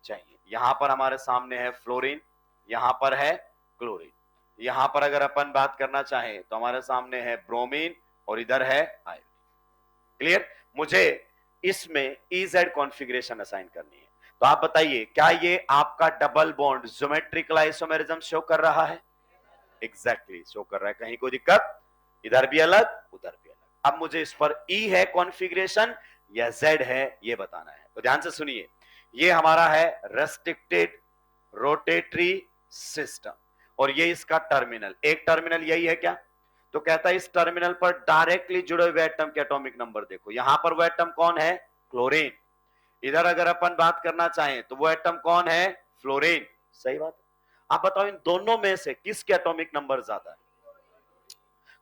चाहिए। यहां पर हमारे सामने है फ्लोरीन, यहां पर है क्लोरीन, यहां पर अगर अपन बात करना चाहें तो हमारे सामने है ब्रोमीन और इधर है आयोडीन। क्लियर? मुझे इसमें EZ कॉन्फ़िगरेशन असाइन करनी है। तो आप बताइए क्या ये आपका double bond geometrical isomerism show कर रहा है? एग्जैक्टली शो कर रहा है। कहीं कोई दिक्कत? इधर भी अलग उधर भी अलग। अब मुझे इस पर E है कॉन्फ़िगरेशन या Z है ये बताना है। तो ध्यान से सुनिए, ये हमारा है रेस्ट्रिक्टेड रोटेटरी सिस्टम और ये इसका टर्मिनल, एक टर्मिनल यही है क्या? तो कहता है इस टर्मिनल पर डायरेक्टली जुड़े हुए एटम के एटॉमिक नंबर देखो। यहां पर वो एटम कौन है? क्लोरीन। इधर अगर अपन बात करना चाहें तो वो एटम कौन है? फ्लोरीन। सही बात है। आप बताओ इन दोनों में से किसके एटॉमिक नंबर ज्यादा है?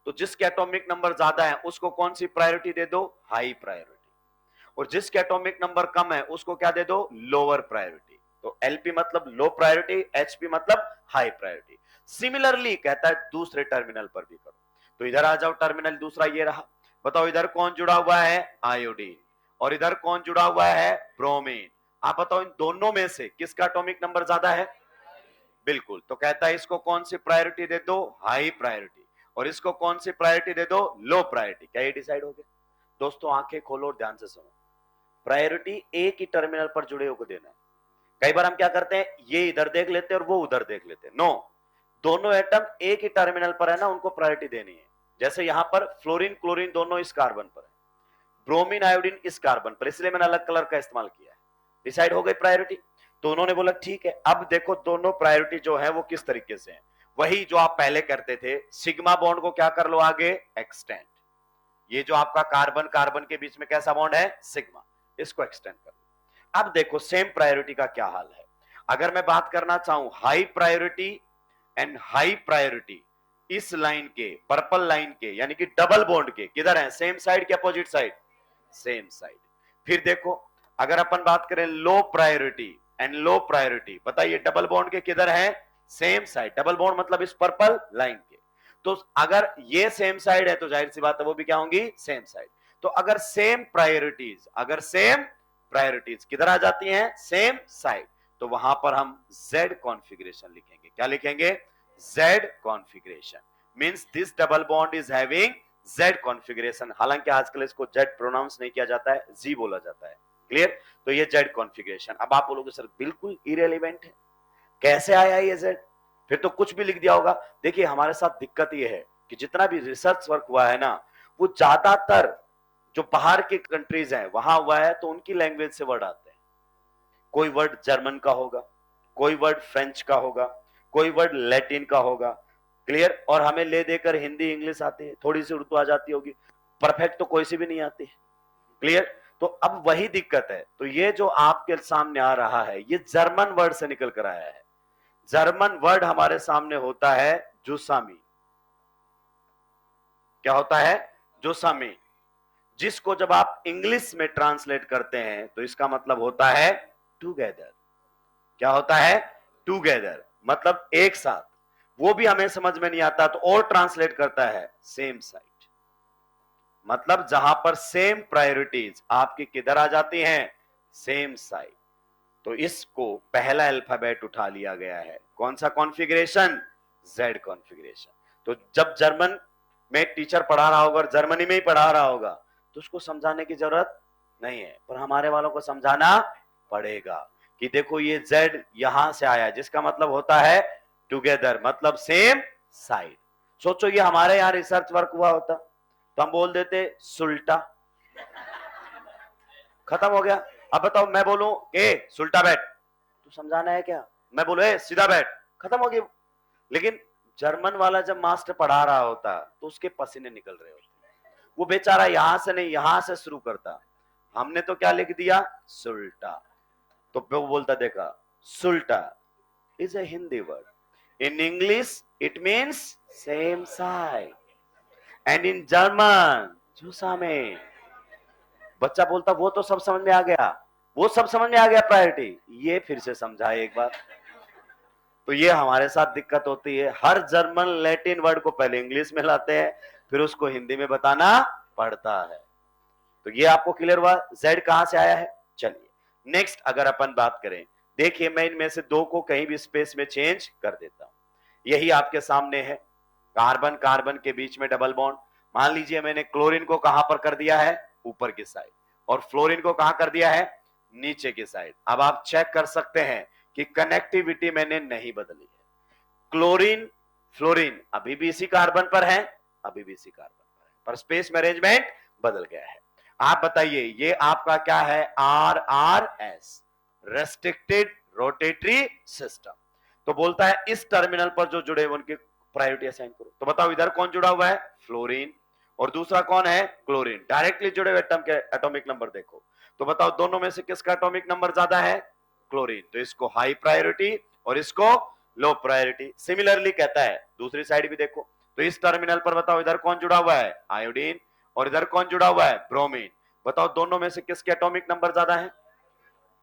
तो जिसके एटॉमिक नंबर ज्यादा है उसको कौन सी प्रायोरिटी दे दो? High priority. और जिसके एटॉमिक नंबर कम है उसको क्या दे दो? Lower priority. तो LP मतलब लो प्रायोरिटी, HP मतलब हाई प्रायोरिटी। सिमिलरली कहता है दूसरे टर्मिनल पर भी करो। तो इधर आ जाओ, टर्मिनल दूसरा ये रहा। बताओ इधर कौन जुड़ा हुआ है? आयोडीन। और इधर कौन जुड़ा हुआ है? ब्रोमीन। आप बताओ इन दोनों में से किसका एटॉमिक नंबर ज्यादा है? बिल्कुल। तो कहता है इसको कौन सी प्रायोरिटी दे दो? High priority. और इसको कौन सी प्रायोरिटी दे दो, लो प्रायोरिटी। क्या ये डिसाइड हो गया? दोस्तों आंखें खोलो और ध्यान से सुनो, प्रायोरिटी एक ही टर्मिनल पर जुड़े हुए को देना है। कई बार हम क्या करते हैं, ये इधर देख लेते हैं और वो उधर देख लेते हैं। नो, दोनों एटम एक ही टर्मिनल पर है ना, उनको प्रायोरिटी देनी है। जैसे यहां पर फ्लोरीन क्लोरीन दोनों इस कार्बन पर है, ब्रोमीन आयोडीन इस कार्बन पर, इसलिए मैंने अलग कलर का इस्तेमाल किया है। डिसाइड हो गई प्रायोरिटी। तो उन्होंने बोला ठीक है, अब देखो दोनों प्रायोरिटी जो है वो किस तरीके से है, वही जो आप पहले करते थे, सिग्मा बॉन्ड को क्या कर लो आगे, एक्सटेंड। ये जो आपका कार्बन कार्बन के बीच में कैसा बॉन्ड है, सिग्मा, इसको एक्सटेंड कर लो। अब देखो सेम प्रायोरिटी का क्या हाल है। अगर मैं बात करना चाहूं high priority and high priority, इस लाइन के, पर्पल लाइन के, यानी कि डबल बॉन्ड के किधर है, सेम साइड के अपोजिट साइड, सेम साइड। फिर देखो अगर अपन बात करें लो प्रायोरिटी एंड लो प्रायोरिटी, बताइए डबल बॉन्ड के किधर है, सेम साइड। डबल बॉन्ड मतलब इस पर्पल लाइन के। तो अगर ये सेम साइड है तो जाहिर सी बात है वो भी क्या होंगी, सेम साइड। तो अगर सेम प्रायोरिटीज, अगर सेम प्रायोरिटीज किधर आ जाती हैं, सेम साइड, तो वहां पर हम Z कॉन्फ़िगरेशन लिखेंगे। क्या लिखेंगे, Z configuration. Means this double bond is having Z configuration. हालांकि आजकल इसको Z प्रोनाउंस नहीं किया जाता है, Z बोला जाता है। क्लियर? तो ये Z कॉन्फ़िगरेशन। अब आप बोलोगे सर बिल्कुल इरेलीवेंट है, कैसे आया ये Z? फिर तो कुछ भी लिख दिया होगा। देखिए हमारे साथ दिक्कत ये है कि जितना भी रिसर्च वर्क हुआ है ना, वो ज्यादातर जो बाहर के कंट्रीज हैं वहां हुआ है, तो उनकी लैंग्वेज से वर्ड आते हैं। कोई वर्ड जर्मन का होगा, कोई वर्ड फ्रेंच का होगा, कोई वर्ड लैटिन का होगा। क्लियर? और हमें ले देकर हिंदी इंग्लिश आती है, थोड़ी सी उर्दू आ जाती होगी, परफेक्ट तो कोई सी भी नहीं आती। क्लियर? तो अब वही दिक्कत है। तो ये जो आपके सामने आ रहा है ये जर्मन वर्ड से निकल कर आया है। जर्मन वर्ड हमारे सामने होता है जुसामी। क्या होता है, जुसामी, जिसको जब आप इंग्लिश में ट्रांसलेट करते हैं तो इसका मतलब होता है टुगेदर। क्या होता है, टुगेदर, मतलब एक साथ। वो भी हमें समझ में नहीं आता तो और ट्रांसलेट करता है सेम साइड। मतलब जहां पर सेम प्रायोरिटीज आपकी किधर आ जाती हैं, सेम साइड। तो इसको पहला अल्फाबेट उठा लिया गया है। कौन सा कॉन्फ़िगरेशन, Z कॉन्फ़िगरेशन। तो जब जर्मन में टीचर पढ़ा रहा होगा और जर्मनी में ही पढ़ा रहा होगा तो उसको समझाने की जरूरत नहीं है, पर हमारे वालों को समझाना पड़ेगा कि देखो ये Z यहां से आया, जिसका मतलब होता है टुगेदर, मतलब सेम साइड। सोचो ये हमारे यहां रिसर्च वर्क हुआ होता तो हम बोल देते सुल्टा, खत्म हो गया। अब बताओ मैं बोलूं ए सुल्टा बैठ, तो समझाना है क्या, मैं बोलूं ए सीधा बैठ, खत्म हो गया। लेकिन जर्मन वाला जब मास्टर पढ़ा रहा होता तो उसके पसीने निकल रहे होते, वो बेचारा यहां से नहीं यहां से शुरू करता। हमने तो क्या लिख दिया, सुल्टा। तो वो बोलता देखा sulta is a Hindi word, in English it means same side, and in German जुसामे। बच्चा बोलता वो तो सब समझ में आ गया, वो सब समझ में आ गया प्रायोरिटी, ये फिर से समझाए एक बार। तो ये हमारे साथ दिक्कत होती है, हर जर्मन लैटिन वर्ड को पहले इंग्लिश में लाते हैं फिर उसको हिंदी में बताना पड़ता है। तो ये आपको क्लियर हुआ Z कहां से आया है। चलिए नेक्स्ट अगर अपन बात करें, देखिए मैं इनमें से दो को कहीं भी स्पेस में चेंज कर देता हूं। यही आपके सामने है, कार्बन कार्बन के बीच में डबल बॉन्ड। मान लीजिए मैंने क्लोरीन को कहां पर कर दिया है, ऊपर की साइड, और फ्लोरीन को कहां कर दिया है, नीचे की साइड। अब आप चेक कर सकते हैं कि कनेक्टिविटी मैंने नहीं बदली है। क्लोरीन फ्लोरीन अभी भी इसी कार्बन पर है, अभी भी इसी कार्बन पर है, पर स्पेस में अरेंजमेंट बदल गया है। आप बताइए ये आपका क्या है, RRS, रेस्ट्रिक्टेड रोटेटरी सिस्टम। तो बोलता है इस टर्मिनल पर जो जुड़े हुए उनकी प्रायोरिटी असाइन करो। तो बताओ इधर कौन जुड़ा हुआ है, फ्लोरीन, और दूसरा कौन है, क्लोरीन। डायरेक्टली जुड़े हुए एटम के एटॉमिक नंबर देखो, तो बताओ दोनों में से किसका एटॉमिक नंबर ज्यादा है, क्लोरीन। तो इसको हाई प्रायोरिटी और इसको लो प्रायोरिटी। सिमिलरली कहता है दूसरी साइड भी देखो, तो इस टर्मिनल पर बताओ इधर कौन जुड़ा हुआ है, आयोडीन, और इधर कौन जुड़ा हुआ है, ब्रोमीन। बताओ दोनों में से किसके एटॉमिक नंबर ज्यादा है,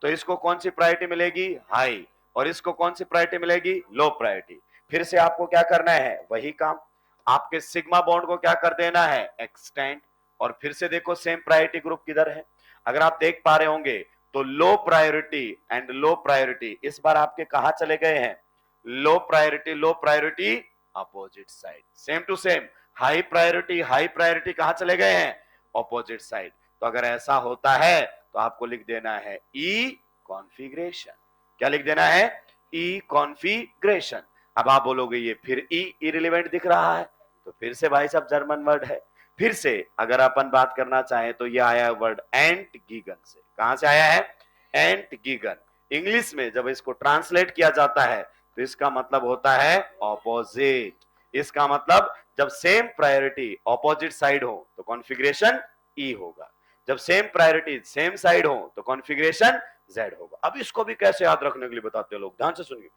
तो इसको कौन सी प्रायोरिटी मिलेगी, हाई, और इसको कौन सी प्रायोरिटी मिलेगी, लो प्रायोरिटी। फिर से आपको क्या करना है, वही काम, आपके सिग्मा बॉन्ड को क्या कर देना है, एक्सटेंड, और फिर से देखो सेम प्रायोरिटी ग्रुप किधर है। अगर आप देख पा रहे होंगे तो low priority and low priority इस बार आपके कहां चले गए हैं, low priority opposite side. Same to same, high priority कहां चले गए हैं? Opposite side. तो अगर ऐसा होता है तो आपको लिख देना है ई कॉन्फ़िगरेशन। क्या लिख देना है? ई कॉन्फ़िगरेशन। अब आप बोलोगे ये फिर ई इररिलेवेंट दिख रहा है, तो फिर से भाई साहब जर्मन वर्ड है। फिर से अगर अपन बात करना चाहें तो ये आया वर्ड एंट गीगन से। कहां से आया है? एंट गीगन। इंग्लिश में जब इसको ट्रांसलेट किया जाता है तो इसका मतलब होता है ऑपोजिट। इसका मतलब जब सेम प्रायोरिटी ऑपोजिट साइड हो तो कॉन्फ़िगरेशन ई होगा, जब सेम प्रायोरिटी सेम साइड हो तो कॉन्फ़िगरेशन जेड होगा। अब इसको भी कैसे याद रखने के लिए बताते हैं लोग, ध्यान से सुनिए।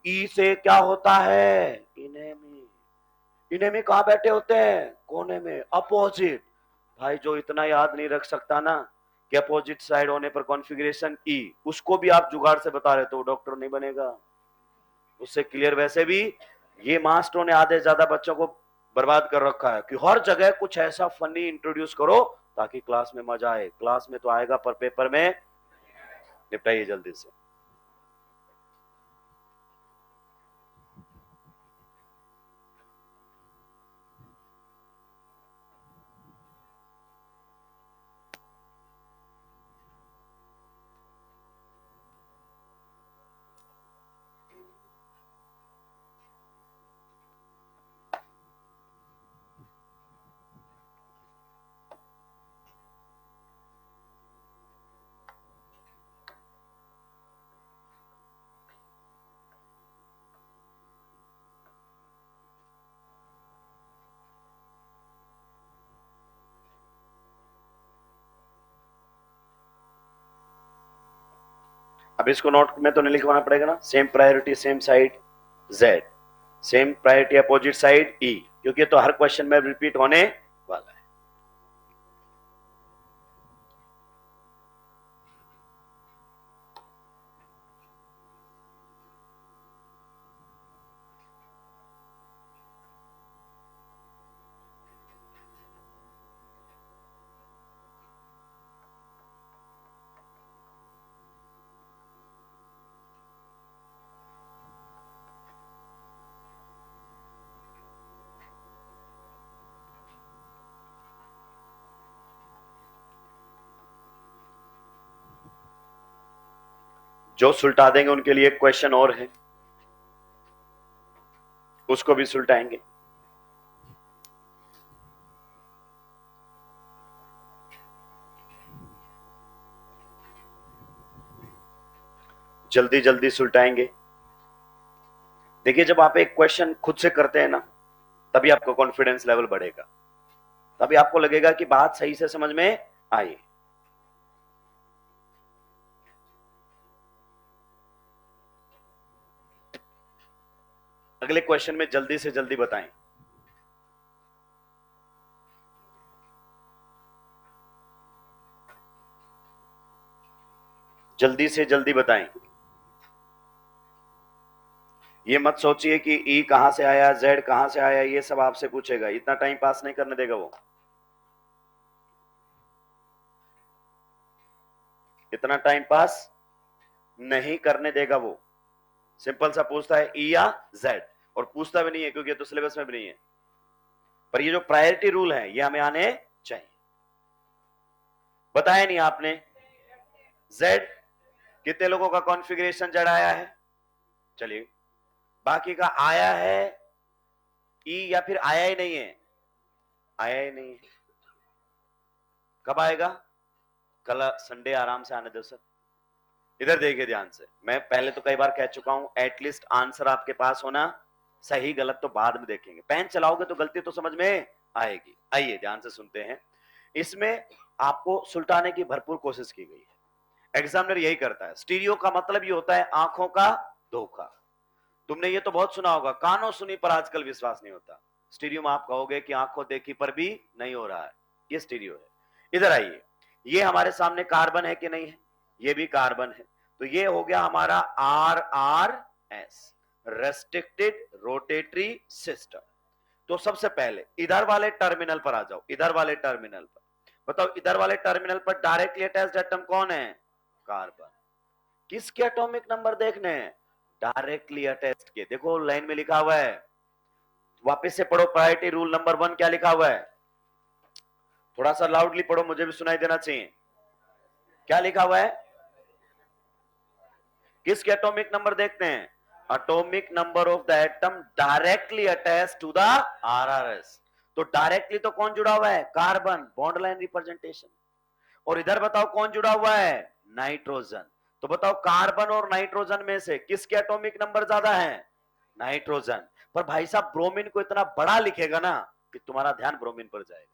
ई से क्या होता है? इनेमी। इनेमी कहां बैठे होते हैं? कोने में, अपोजिट। भाई जो इतना याद नहीं रख सकता ना कि अपोजिट साइड होने पर कॉन्फ़िगरेशन ई, उसको भी आप जुगाड़ से बता रहे तो डॉक्टर नहीं बनेगा। उससे क्लियर वैसे भी ये मास्टरों ने आधे ज्यादा बच्चों को बर्बाद कर रखा है कि हर जगह कुछ ऐसा फनी इंट्रोड्यूस करो ताकि क्लास में मजा आए। क्लास में तो आएगा पर पेपर में निपटाइए जल्दी से। अब इसको नोट में तो नहीं लिखवाना पड़ेगा ना, same priority same side Z, same priority opposite side E, क्योंकि तो हर क्वेश्चन में रिपीट होने वाला है। जो सुलटा देंगे उनके लिए एक क्वेश्चन और है, उसको भी सुलटाएंगे। जल्दी जल्दी सुलटाएंगे। देखिए जब आप एक क्वेश्चन खुद से करते हैं ना तभी आपको कॉन्फिडेंस लेवल बढ़ेगा, तभी आपको लगेगा कि बात सही से समझ में आई। अगले क्वेश्चन में जल्दी से जल्दी बताएं। जल्दी से जल्दी बताएं। ये मत सोचिए कि ई कहां से आया, जेड कहां से आया, ये सब आपसे पूछेगा। इतना टाइम पास नहीं करने देगा वो, इतना टाइम पास नहीं करने देगा वो। सिंपल सा पूछता है ई या जेड, और पूछता भी नहीं है क्योंकि तो सिलेबस में भी नहीं है। पर ये जो प्रायोरिटी रूल है ये हमें आने चाहिए। बताया नहीं आपने जेड, कितने लोगों का कॉन्फ़िगरेशन जेड आया है? चलिए, बाकी का आया है ई या फिर आया ही नहीं है? आया ही नहीं है। कब आएगा? कल संडे आराम से आने दो सर। इधर देखिए ध्यान से, मैं पहले तो कई बार कह चुका हूं, एटलीस्ट आंसर आपके पास होना, सही गलत तो बाद में देखेंगे। पेन चलाओगे तो गलती तो समझ में आएगी। आइए ध्यान से सुनते हैं। इसमें आपको सुलटाने की भरपूर कोशिश की गई है। एग्जामिनर यही करता है। स्टीरियो का मतलब ये होता है आंखों का धोखा। तुमने ये तो बहुत सुना होगा, कानों सुनी पर आजकल विश्वास नहीं होता। स्टीरियो में आप कहोगे कि आंखों देखी पर भी नहीं हो रहा है, ये स्टीरियो है। इधर आइए, ये हमारे सामने कार्बन है कि नहीं है? ये भी कार्बन है। तो ये हो गया हमारा R R S, restricted rotatory system. तो सबसे पहले इधर वाले टर्मिनल पर आ जाओ, इधर वाले टर्मिनल पर बताओ, इधर वाले टर्मिनल पर डायरेक्टली अटैच्ड एटम कौन है? कार्बन। किसके एटॉमिक नंबर देखने हैं? डायरेक्टली अटैच्ड के। देखो लाइन में लिखा हुआ है वापस से पढ़ो प्रायोरिटी रूल नंबर 1 क्या लिखा हुआ है, थोड़ा सा लाउडली पढ़ो, मुझे भी सुनाई देना चाहिए। क्या लिखा हुआ है, किसके एटॉमिक नंबर देखते हैं, atomic number of the atom directly attach to the RRS. तो डायरेक्टली तो कौन जुड़ा हुआ है, कार्बन, बॉन्ड लाइन रिप्रेजेंटेशन। और इधर बताओ कौन जुड़ा हुआ है, नाइट्रोजन। तो बताओ कार्बन और नाइट्रोजन में से किसके एटॉमिक नंबर ज्यादा है, नाइट्रोजन। पर भाई साहब ब्रोमीन को इतना बड़ा लिखेगा ना कि तुम्हारा ध्यान ब्रोमीन पर जाएगा।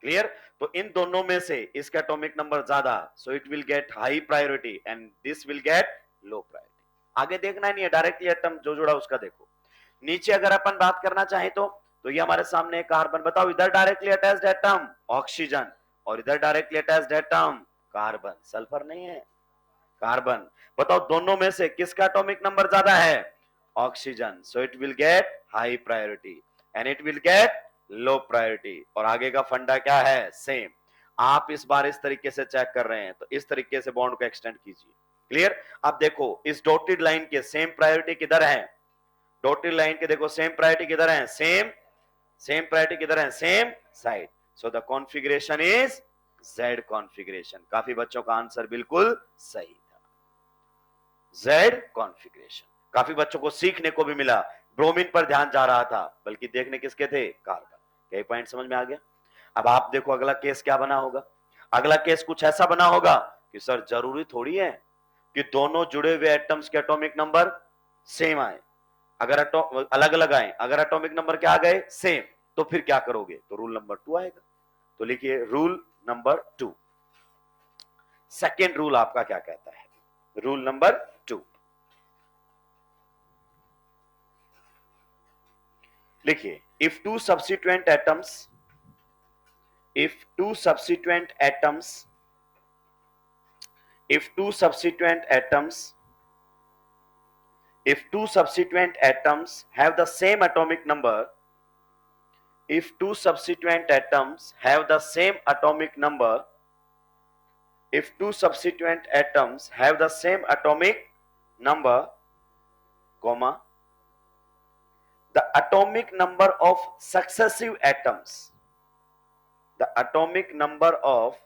क्लियर। तो इन दोनों में से इसका एटॉमिक नंबर ज्यादा, so it will get high priority and this will get low priority. आगे देखना नहीं है, डायरेक्टली एटम जो जुड़ा उसका देखो। नीचे अगर अपन बात करना चाहें तो ये हमारे सामने कार्बन, बताओ इधर डायरेक्टली अटैच्ड एटम ऑक्सीजन और इधर directly attached atom carbon, sulphur नहीं है, कार्बन। बताओ दोनों में से किसका एटॉमिक नंबर ज्यादा है, oxygen, so it will get high priority and it will get low priority. और आगे का फंडा क्या है, सेम। आप इस बार इस तरीके से चेक कर रहे हैं तो इस तरीके से बॉन्ड को एक्सटेंड कीजिए। क्लियर। अब देखो इस डॉटेड लाइन के सेम प्रायोरिटी किधर है, डॉटेड लाइन के देखो सेम प्रायोरिटी किधर है, सेम प्रायोरिटी किधर है, same side. So the configuration is Z configuration. काफी बच्चों का आंसर बिल्कुल सही था, जेड कॉन्फ़िगरेशन। काफी बच्चों को सीखने को भी मिला, ब्रोमीन पर ध्यान जा रहा था बल्कि देखने किसके थे, कार्बन। कई पॉइंट समझ में आ गया। अब आप देखो अगला केस क्या बना होगा, अगला केस कुछ ऐसा बना होगा कि सर जरूरी थोड़ी है कि दोनों जुड़े हुए एटम्स के एटॉमिक नंबर सेम आए, अगर अलग अलग आए, अगर एटॉमिक नंबर क्या आ गए, सेम, तो फिर क्या करोगे, तो रूल नंबर 2 आएगा। तो लिखिए रूल नंबर 2। सेकेंड रूल आपका क्या कहता है, रूल नंबर 2 लिखिए, if two subsequent atoms if two subsequent atoms if two subsequent atoms if two subsequent atoms have the same atomic number if two subsequent atoms have the same atomic number if two subsequent atoms have the same atomic number comma the atomic number of successive atoms the atomic number of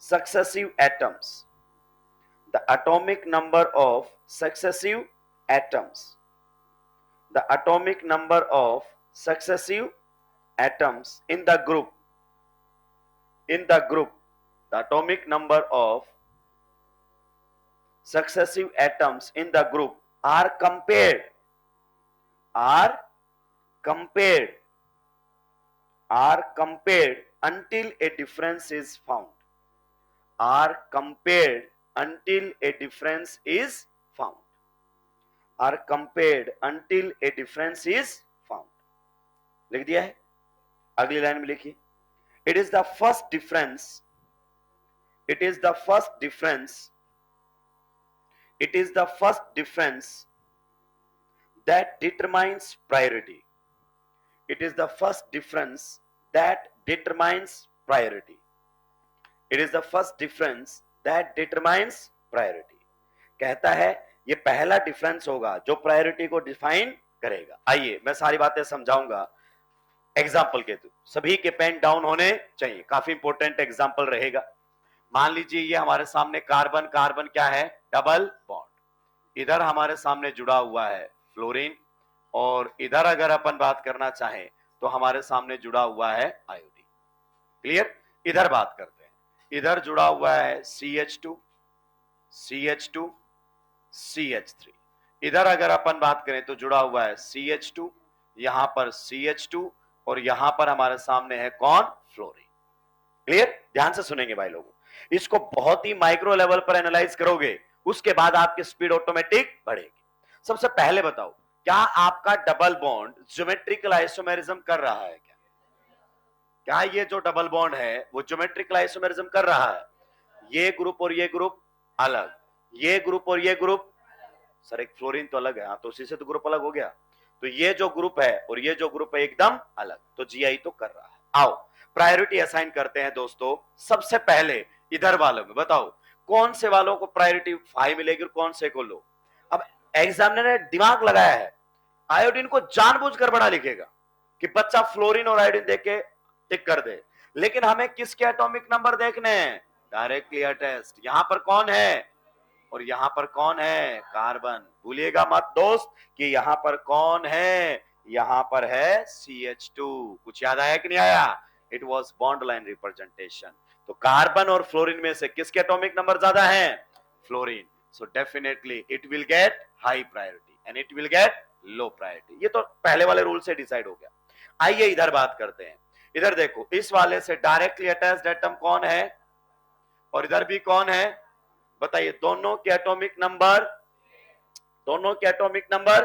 successive atoms the atomic number of successive atoms the atomic number of successive atoms in the group the atomic number of successive atoms in the group are compared until a difference is found are compared until a difference is found are compared until a difference is found। लिख दिया है। अगली line में लिखिए, it is the first difference it is the first difference that determines priority it is the first difference that determines priority it is the first difference that determines priority। कहता है ये पहला डिफरेंस होगा जो priority को define करेगा। आइए मैं सारी बातें समझाऊंगा एग्जाम्पल के थ्रू, सभी के पेन डाउन होने चाहिए, काफी इंपॉर्टेंट एग्जाम्पल रहेगा। मान लीजिए ये हमारे सामने कार्बन, कार्बन क्या है, डबल बॉन्ड, इधर हमारे सामने जुड़ा हुआ है फ्लोरीन और इधर अगर अपन बात करना चाहें तो हमारे सामने जुड़ा हुआ है आयोडीन। क्लियर। इधर बात करते हैं, इधर जुड़ा हुआ है CH2 CH3, इधर अगर अपन बात करें तो जुड़ा हुआ है CH2, यहां पर CH2 और यहां पर हमारे सामने है कौन, फ्लोरीन। क्लियर। ध्यान से सुनेंगे भाई लोगों, इसको बहुत ही माइक्रो लेवल पर एनालाइज करोगे, उसके बाद आपकी स्पीड ऑटोमेटिक बढ़ेगी। सबसे पहले बताओ, क्या आपका डबल बॉन्ड ज्योमेट्रिकल आइसोमेरिज्म कर रहा है क्या ये जो डबल बॉन्ड है वो ज्योमेट्रिकल आइसोमेरिज्म कर रहा है, ये ग्रुप और ये ग्रुप अलग, ये ग्रुप और ये ग्रुप, सर एक फ्लोरीन तो अलग है, तो उसी से तो ग्रुप अलग हो गया, तो ये जो ग्रुप है और ये जो ग्रुप है एकदम अलग, तो GI तो कर रहा है। आओ प्रायोरिटी असाइन करते हैं दोस्तों। सबसे पहले इधर वालों में बताओ कौन से वालों को प्रायोरिटी 5 मिलेगी और कौन से को लो। अब एग्जामिनर ने दिमाग लगाया है, आयोडीन को जानबूझकर बड़ा लिखेगा, कि बच्चा फ्लोरीन और आयोडीन देख के टिक कर दे, लेकिन हमें किसके एटॉमिक नंबर देखने हैं, डायरेक्टली अटैच्ड। यहां पर कौन है और यहां पर कौन है, कार्बन। भूलिएगा मत दोस्त कि यहां पर कौन है, यहां पर है CH2। कुछ याद आया कि नहीं आया, it was bond line representation. तो कार्बन और फ्लोरीन में से किसके एटॉमिक नंबर ज्यादा हैं, fluorine. So definitely it will get high priority and it will get low priority. ये तो पहले वाले रूल से डिसाइड हो गया। आइए इधर बात करते हैं। इधर देखो, इस वाले से डायरेक्टली अटैच्ड एटम कौन है और इधर भी कौन है, बताइए। दोनों के एटॉमिक नंबर, दोनों के एटॉमिक नंबर।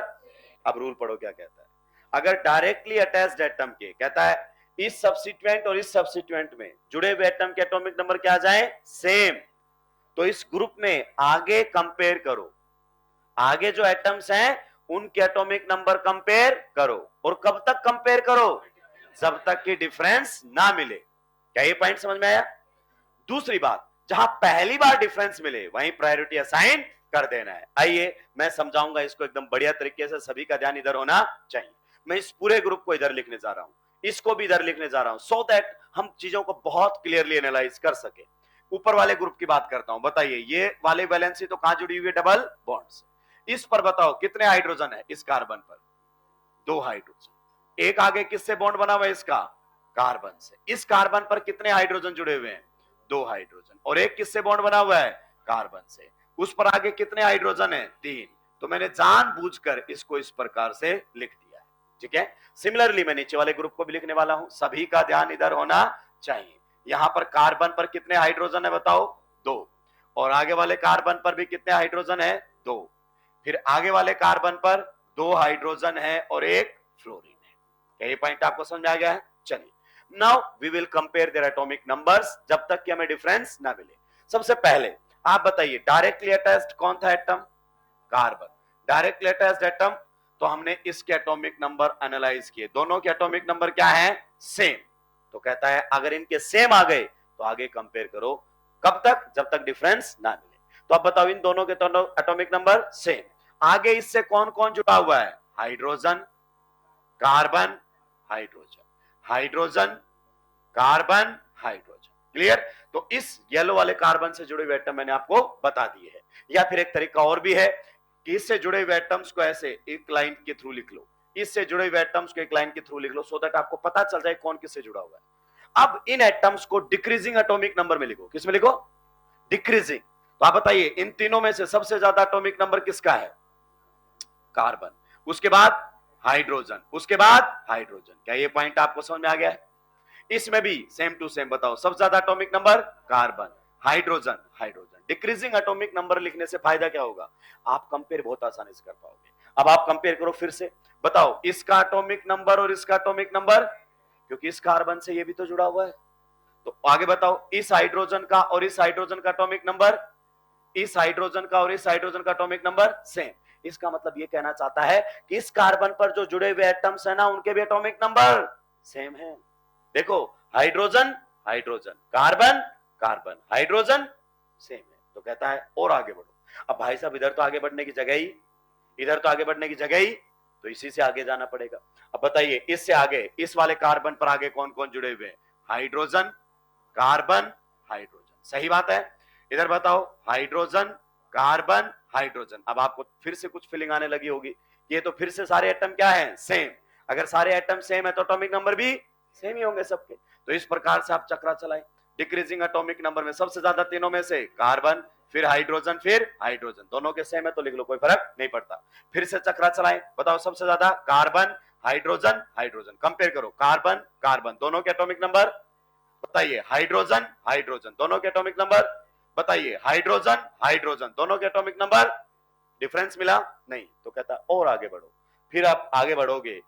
अब रूल पढ़ो क्या कहता है। अगर डायरेक्टली अटैच्ड एटम के, कहता है इस सब्स्टिट्यूएंट और इस सब्स्टिट्यूएंट में जुड़े हुए एटम के एटॉमिक नंबर क्या आ जाए, सेम। तो इस ग्रुप में आगे कंपेयर करो, आगे जो एटम्स हैं उनके एटॉमिक नंबर कंपेयर करो। और कब तक कंपेयर करो, जब तक कि डिफरेंस ना मिले। क्या ये पॉइंट समझ में आया। दूसरी बात, जहां पहली बार डिफरेंस मिले वहीं प्रायोरिटी असाइन कर देना है। आइए मैं समझाऊंगा इसको एकदम बढ़िया तरीके से, सभी का ध्यान इधर होना चाहिए। मैं इस पूरे ग्रुप को इधर लिखने जा रहा हूं, इसको भी इधर लिखने जा रहा हूं, सो दैट हम चीजों को बहुत क्लियरली एनालाइज कर सके। ऊपर वाले ग्रुप की बात करता हूं, बताइए ये वाले वैलेंसी तो कहां जुड़ी हुई है, डबल बॉन्ड से। इस पर बताओ कितने हाइड्रोजन है इस कार्बन पर, 2 हाइड्रोजन। एक आगे किससे बॉन्ड बना हुआ है इसका, कार्बन से। इस कार्बन पर कितने हाइड्रोजन जुड़े हुए हैं, 2 हाइड्रोजन। और एक किससे बॉन्ड बना हुआ है, कार्बन से। उस पर आगे कितने हाइड्रोजन है, 3। तो मैंने जानबूझकर इसको इस प्रकार से लिख दिया है, ठीक है। सिमिलरली मैं नीचे वाले ग्रुप को भी लिखने वाला हूं, सभी का ध्यान इधर होना चाहिए। यहां पर कार्बन पर कितने हाइड्रोजन है बताओ, 2। और आगे वाले कार्बन पर भी कितने हाइड्रोजन है, 2। फिर आगे वाले कार्बन पर 2 हाइड्रोजन है और एक फ्लोरीन है। क्या ये पॉइंट आपको समझ में आ गया है। चलिए now we will compare their atomic numbers, जब तक कि हमें डिफरेंस ना मिले। सबसे पहले आप बताइए डायरेक्टली अटैच्ड कौन था atom, carbon. Directly attached atom, तो हमने इसके एटॉमिक नंबर एनालाइज किए, दोनों के एटॉमिक नंबर क्या है, सेम। तो कहता है अगर इनके सेम आ गए तो आगे कंपेयर करो। कब तक, जब तक डिफरेंस ना मिले। तो अब बताओ इन दोनों के एटॉमिक नंबर सेम। आगे इससे कौन कौन जुड़ा हुआ है, hydrogen, carbon, hydrogen, hydrogen, carbon, hydrogen. Clear. तो इस येलो वाले कार्बन से जुड़े हुए एटम मैंने आपको बता दिए हैं। या फिर एक तरीका और भी है कि इससे जुड़े हुए एटम्स को ऐसे एक लाइन के थ्रू लिख लो, इससे जुड़े हुए एटम्स को एक लाइन के थ्रू लिख लो, सो दैट आपको पता चल जाए कौन किससे जुड़ा हुआ है। अब इन एटम्स को डिक्रीजिंग एटॉमिक नंबर में लिखो। किसमें लिखो, डिक्रीजिंग। तो आप बताइए इन तीनों में से सबसे ज्यादा एटॉमिक नंबर किसका है, कार्बन, उसके बाद हाइड्रोजन, उसके बाद हाइड्रोजन। क्या ये पॉइंट आपको समझ में आ गया है। इसमें भी सेम टू सेम बताओ, सबसे ज्यादा atomic number carbon, hydrogen, hydrogen. Decreasing atomic number लिखने से फायदा क्या होगा, आप कंपेयर बहुत आसानी से कर पाओगे। अब आप कंपेयर करो फिर से, बताओ इसका एटॉमिक नंबर और इसका एटॉमिक नंबर, क्योंकि इस कार्बन से ये भी तो जुड़ा हुआ है। तो आगे बताओ इस हाइड्रोजन का और इस हाइड्रोजन का एटॉमिक नंबर, इस हाइड्रोजन का और इस हाइड्रोजन का एटॉमिक नंबर सेम। इसका मतलब ये कहना चाहता है कि इस कार्बन पर जो जुड़े हुए एटम्स है ना, उनके भी एटॉमिक नंबर सेम है। देखो hydrogen, hydrogen, carbon, carbon, hydrogen same है। तो कहता है और आगे बढ़ो। अब भाई साहब इधर तो आगे बढ़ने की जगह ही, इधर तो आगे बढ़ने की जगह ही, तो इसी से आगे जाना पड़ेगा। अब बताइए इससे आगे, इस वाले कार्बन पर आगे कौन कौन जुड़े हुए हैं, हाइड्रोजन, कार्बन, हाइड्रोजन। सही बात है। इधर बताओ हाइड्रोजन, कार्बन, हाइड्रोजन। अब आपको फिर से कुछ फीलिंग आने लगी होगी, ये तो फिर से सारे एटम क्या है, सेम। अगर सारे एटम सेम है तो एटॉमिक नंबर भी सेम ही होंगे सबके। तो इस प्रकार से आप चक्रा चलाएं। डिक्रीजिंग एटॉमिक नंबर में सबसे ज्यादा तीनों में से कार्बन, फिर हाइड्रोजन, फिर हाइड्रोजन। दोनों के सेम है तो लिख लो, कोई फर्क नहीं पड़ता। फिर से चक्रा चलाएं, बताओ सबसे ज्यादा कार्बन, हाइड्रोजन, हाइड्रोजन। कंपेयर करो कार्बन, कार्बन, दोनों के एटॉमिक नंबर बताइए। हाइड्रोजन, हाइड्रोजन, दोनों के एटॉमिक नंबर बताइए। हाइड्रोजन, हाइड्रोजन, दोनों के एटॉमिक नंबर, डिफरेंस मिला नहीं। तो कहता और आगे बढ़ो। फिर आप आगे बढ़ोगे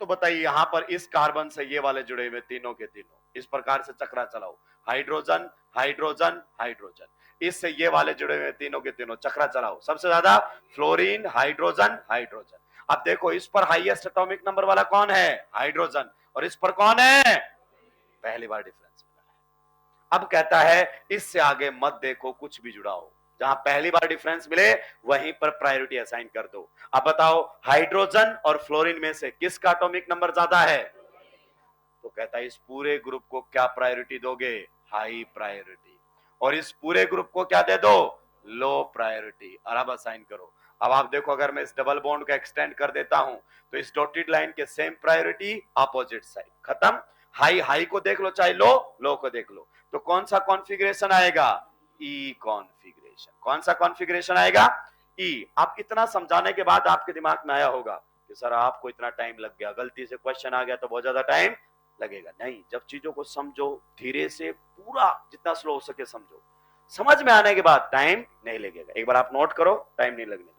तो बताइए यहां पर इस कार्बन से ये वाले जुड़े हुए तीनों के तीनों, इस प्रकार से चक्रा चलाओ। हाइड्रोजन, हाइड्रोजन, हाइड्रोजन, इससे ये वाले जुड़े हुए तीनों के तीनों चक्रा चलाओ। सबसे ज्यादा फ्लोरीन, हाइड्रोजन, हाइड्रोजन। अब देखो इस पर हाईएस्ट एटॉमिक नंबर वाला कौन है, हाइड्रोजन, और इस पर कौन है, पहली बार डिफरेंस मिला है। अब कहता है इससे आगे मत देखो कुछ भी जुड़ा हो, जहां पहली बार डिफरेंस मिले वहीं पर प्रायोरिटी असाइन कर दो। अब बताओ हाइड्रोजन और फ्लोरीन में से किसका एटॉमिक नंबर ज्यादा है? तो कहता है इस पूरे ग्रुप को क्या प्रायोरिटी दोगे? High priority. और इस पूरे ग्रुप को क्या दे दो? Low priority. और अब असाइन करो। अब आप देखो अगर मैं इस डबल बॉन्ड को एक्सटेंड कर देता हूं तो इस डॉटेड लाइन के सेम प्रायोरिटी अपोजिट साइड, खत्म। हाई हाई को देख लो चाहे लो लो को देख लो। तो कौन सा कॉन्फ़िगरेशन आएगा? ई कॉन्फ़िगरेशन। कौन सा कॉन्फ़िगरेशन आएगा? ई। आप इतना समझाने के बाद आपके दिमाग में आया होगा कि सर आपको इतना टाइम लग गया, गलती से क्वेश्चन आ गया तो बहुत ज्यादा टाइम लगेगा। नहीं, जब चीजों को समझो धीरे से, पूरा जितना स्लो हो सके समझो, समझ में आने के बाद टाइम नहीं लगेगा। एक बार आप नोट करो, टाइम नहीं लगने दूंगा।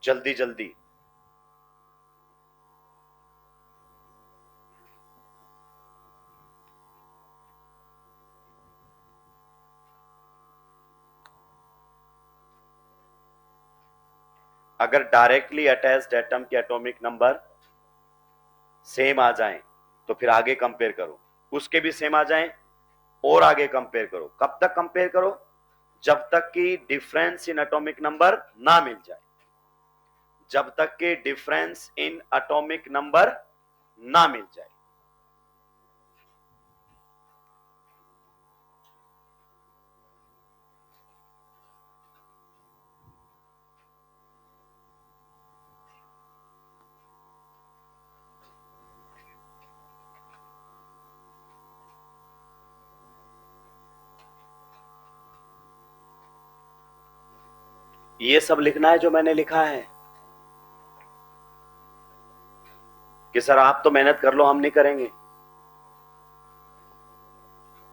जल्दी जल्दी। अगर डायरेक्टली अटैच्ड एटम के एटॉमिक नंबर सेम आ जाएं तो फिर आगे कंपेयर करो, उसके भी सेम आ जाएं और आगे कंपेयर करो। कब तक कंपेयर करो? जब तक कि डिफरेंस इन एटॉमिक नंबर ना मिल जाए। जब तक कि डिफरेंस इन एटॉमिक नंबर ना मिल जाए। ये सब लिखना है जो मैंने लिखा है कि सर आप तो मेहनत कर लो, हम नहीं करेंगे।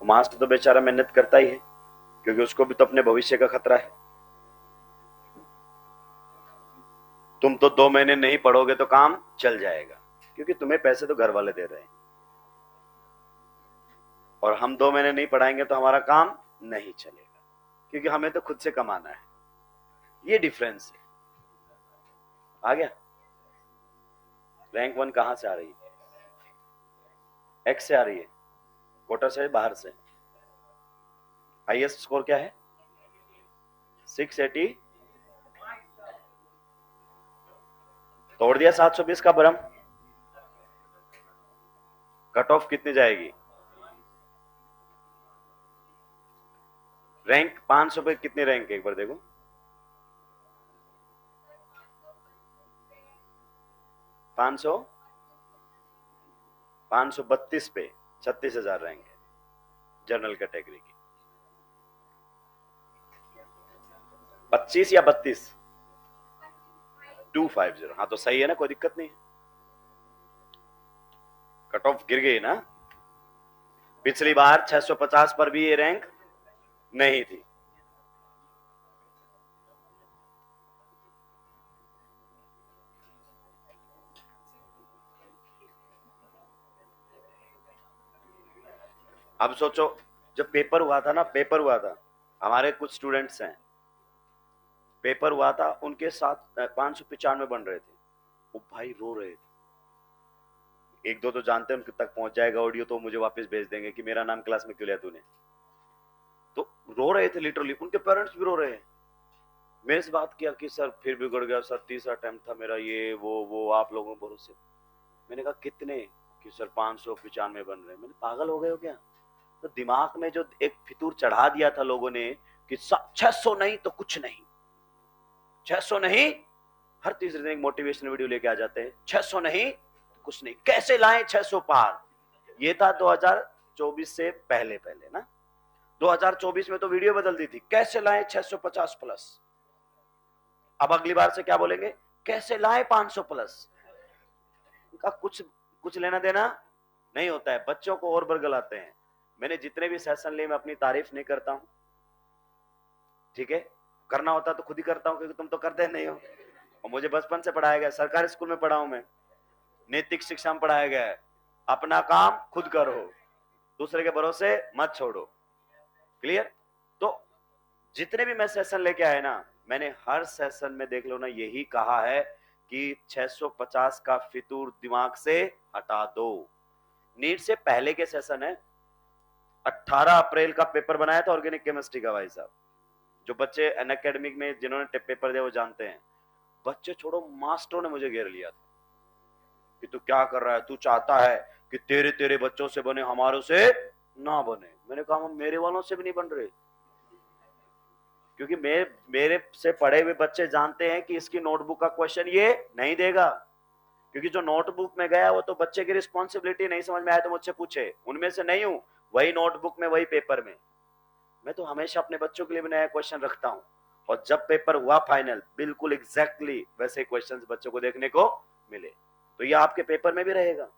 मास्टर तो बेचारा मेहनत करता ही है क्योंकि उसको भी तो अपने भविष्य का खतरा है। तुम तो 2 महीने नहीं पढ़ोगे तो काम चल जाएगा क्योंकि तुम्हें पैसे तो घर वाले दे रहे हैं, और हम 2 महीने नहीं पढ़ाएंगे तो हमारा काम नहीं चलेगा क्योंकि हमें तो खुद से कमाना है। ये डिफरेंस है। आ गया? रैंक 1 कहां से आ रही है? एक्स से आ रही है, कोटा से, बाहर से। हाईएस्ट स्कोर क्या है? 680। तोड़ दिया 720 का भरम। कट ऑफ कितनी जाएगी? रैंक 500 पे कितनी रैंक है एक बार देखो। 500, 532 पे 36,000 रैंक है जनरल कैटेगरी की। 25 या 32? 250। हाँ तो सही है ना, कोई दिक्कत नहीं है। कट ऑफ गिर गई ना। पिछली बार 650 पर भी ये रैंक नहीं थी। अब सोचो जब पेपर हुआ था ना, पेपर हुआ था, हमारे कुछ स्टूडेंट्स हैं, पेपर हुआ था उनके साथ 595 बन रहे थे, वो भाई रो रहे थे। एक दो तो जानते हैं उनके तक पहुंच जाएगा ऑडियो तो मुझे वापस भेज देंगे कि मेरा नाम क्लास में क्यों लिया तूने। तो रो रहे थे लिटरली, उनके पेरेंट्स भी रो रहे हैं। मेरे से बात किया कि सर फिर बिगड़ गया सर, तीसरा अटेम्प्ट था मेरा, ये वो आप लोगों के भरोसे। मैंने कहा कितने? कि सर 595 बन रहे हैं। मैंने पागल हो गए हो क्या? तो दिमाग में जो एक फितूर चढ़ा दिया था लोगों ने कि 600 नहीं तो कुछ नहीं, 600 नहीं। हर तीसरे दिन एक मोटिवेशनल वीडियो लेके आ जाते हैं, 600 नहीं तो कुछ नहीं, कैसे लाएं 600 पार। ये था 2024 से पहले पहले ना। 2024 में तो वीडियो बदल दी थी, कैसे लाएं 650 प्लस। अब अगली बार से क्या बोलेंगे? कैसे लाएं 500 प्लस। उनका कुछ कुछ लेना देना नहीं होता है, बच्चों को और बरगलाते हैं। मैंने जितने भी सेशन लिए मैं अपनी तारीफ नहीं करता हूं, ठीक है? करना होता तो खुद ही करता हूं क्योंकि तुम तो करते नहीं हो। और मुझे बचपन से पढ़ाया गया, सरकारी स्कूल में पढ़ा हूं मैं, नैतिक शिक्षा में पढ़ाया गया है, अपना काम खुद करो, दूसरे के भरोसे मत छोड़ो। क्लियर? तो जितने भी मैं सेशन लेके आए ना, मैंने हर सेशन में देख लो ना यही कहा है कि 650 का फितूर दिमाग से हटा दो। नीट से पहले के सेशन है, 18 अप्रैल का पेपर बनाया था ऑर्गेनिक केमिस्ट्री का। भाई साहब, जो बच्चे अनअकैडमिक में जिन्होंने पेपर दिया वो जानते हैं। बच्चे छोड़ो, मास्टरों ने मुझे घेर लिया था कि तू क्या कर रहा है, तू चाहता है कि तेरे तेरे बच्चों से बने, हमारों से ना बने। मैंने कहा हम मेरे वालों से भी नहीं बन रहे, क्योंकि मेरे से पढ़े हुए बच्चे जानते हैं कि इसकी नोटबुक का क्वेश्चन ये नहीं देगा। क्योंकि जो नोटबुक में गया वो तो बच्चे की रिस्पॉन्सिबिलिटी, नहीं समझ में आया तो मुझसे पूछे, उनमें से नहीं हूं, वही नोटबुक में वही पेपर में। मैं तो हमेशा अपने बच्चों के लिए भी नया क्वेश्चन रखता हूं, और जब पेपर हुआ फाइनल, बिल्कुल एग्जैक्टली वैसे क्वेश्चंस बच्चों को देखने को मिले। तो ये आपके पेपर में भी रहेगा।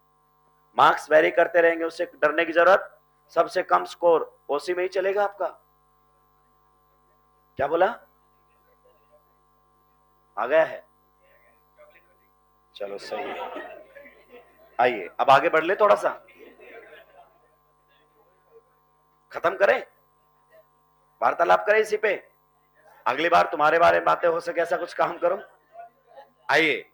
मार्क्स वेरी करते रहेंगे, उससे डरने की जरूरत। सबसे कम स्कोर ओसी में ही चलेगा आपका। क्या बोला? आ गया है? चलो सही है। आइए अब आगे बढ़ ले, थोड़ा सा खत्म करें, वार्तालाप करें इसी पे। अगली बार तुम्हारे बारे में बातें हो सके ऐसा कुछ काम करो। आइए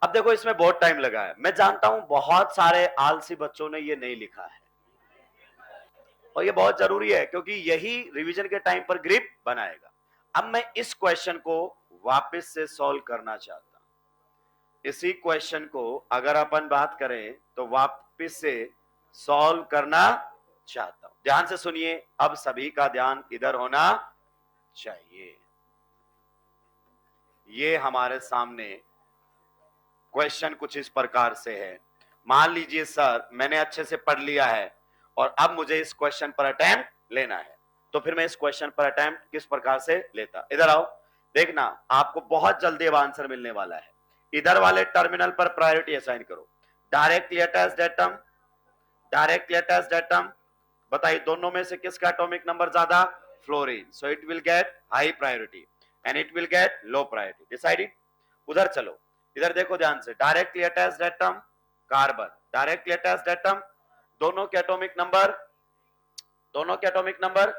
अब देखो, इसमें बहुत टाइम लगा है, मैं जानता हूं बहुत सारे आलसी बच्चों ने ये नहीं लिखा है, और ये बहुत जरूरी है क्योंकि यही रिवीजन के टाइम पर ग्रिप बनाएगा। अब मैं इस क्वेश्चन को वापस से सॉल्व करना चाहता हूं। इसी क्वेश्चन को अगर अपन बात करें तो वापस से सॉल्व करना चाहता हूं। ध्यान से सुनिए, अब सभी का ध्यान इधर होना चाहिए। ये हमारे सामने क्वेश्चन कुछ इस प्रकार से है। मान लीजिए सर मैंने अच्छे से पढ़ लिया है और अब मुझे इस क्वेश्चन पर अटेम्प्ट लेना है, तो फिर मैं इस क्वेश्चन पर अटेम्प्ट किस प्रकार से लेता। इधर आओ, देखना आपको बहुत जल्दी अब आंसर मिलने वाला है। इधर वाले टर्मिनल पर प्रायोरिटी असाइन करो। Directly attached atom, directly attached atom, बताइए दोनों में से किसका एटॉमिक नंबर ज्यादा? Fluorine, so it will get high priority and it will get low priority. Decided. उधर चलो, इधर देखो ध्यान से, directly attached atom carbon, directly attached atom, दोनों के एटॉमिक नंबर, दोनों के एटॉमिक नंबर।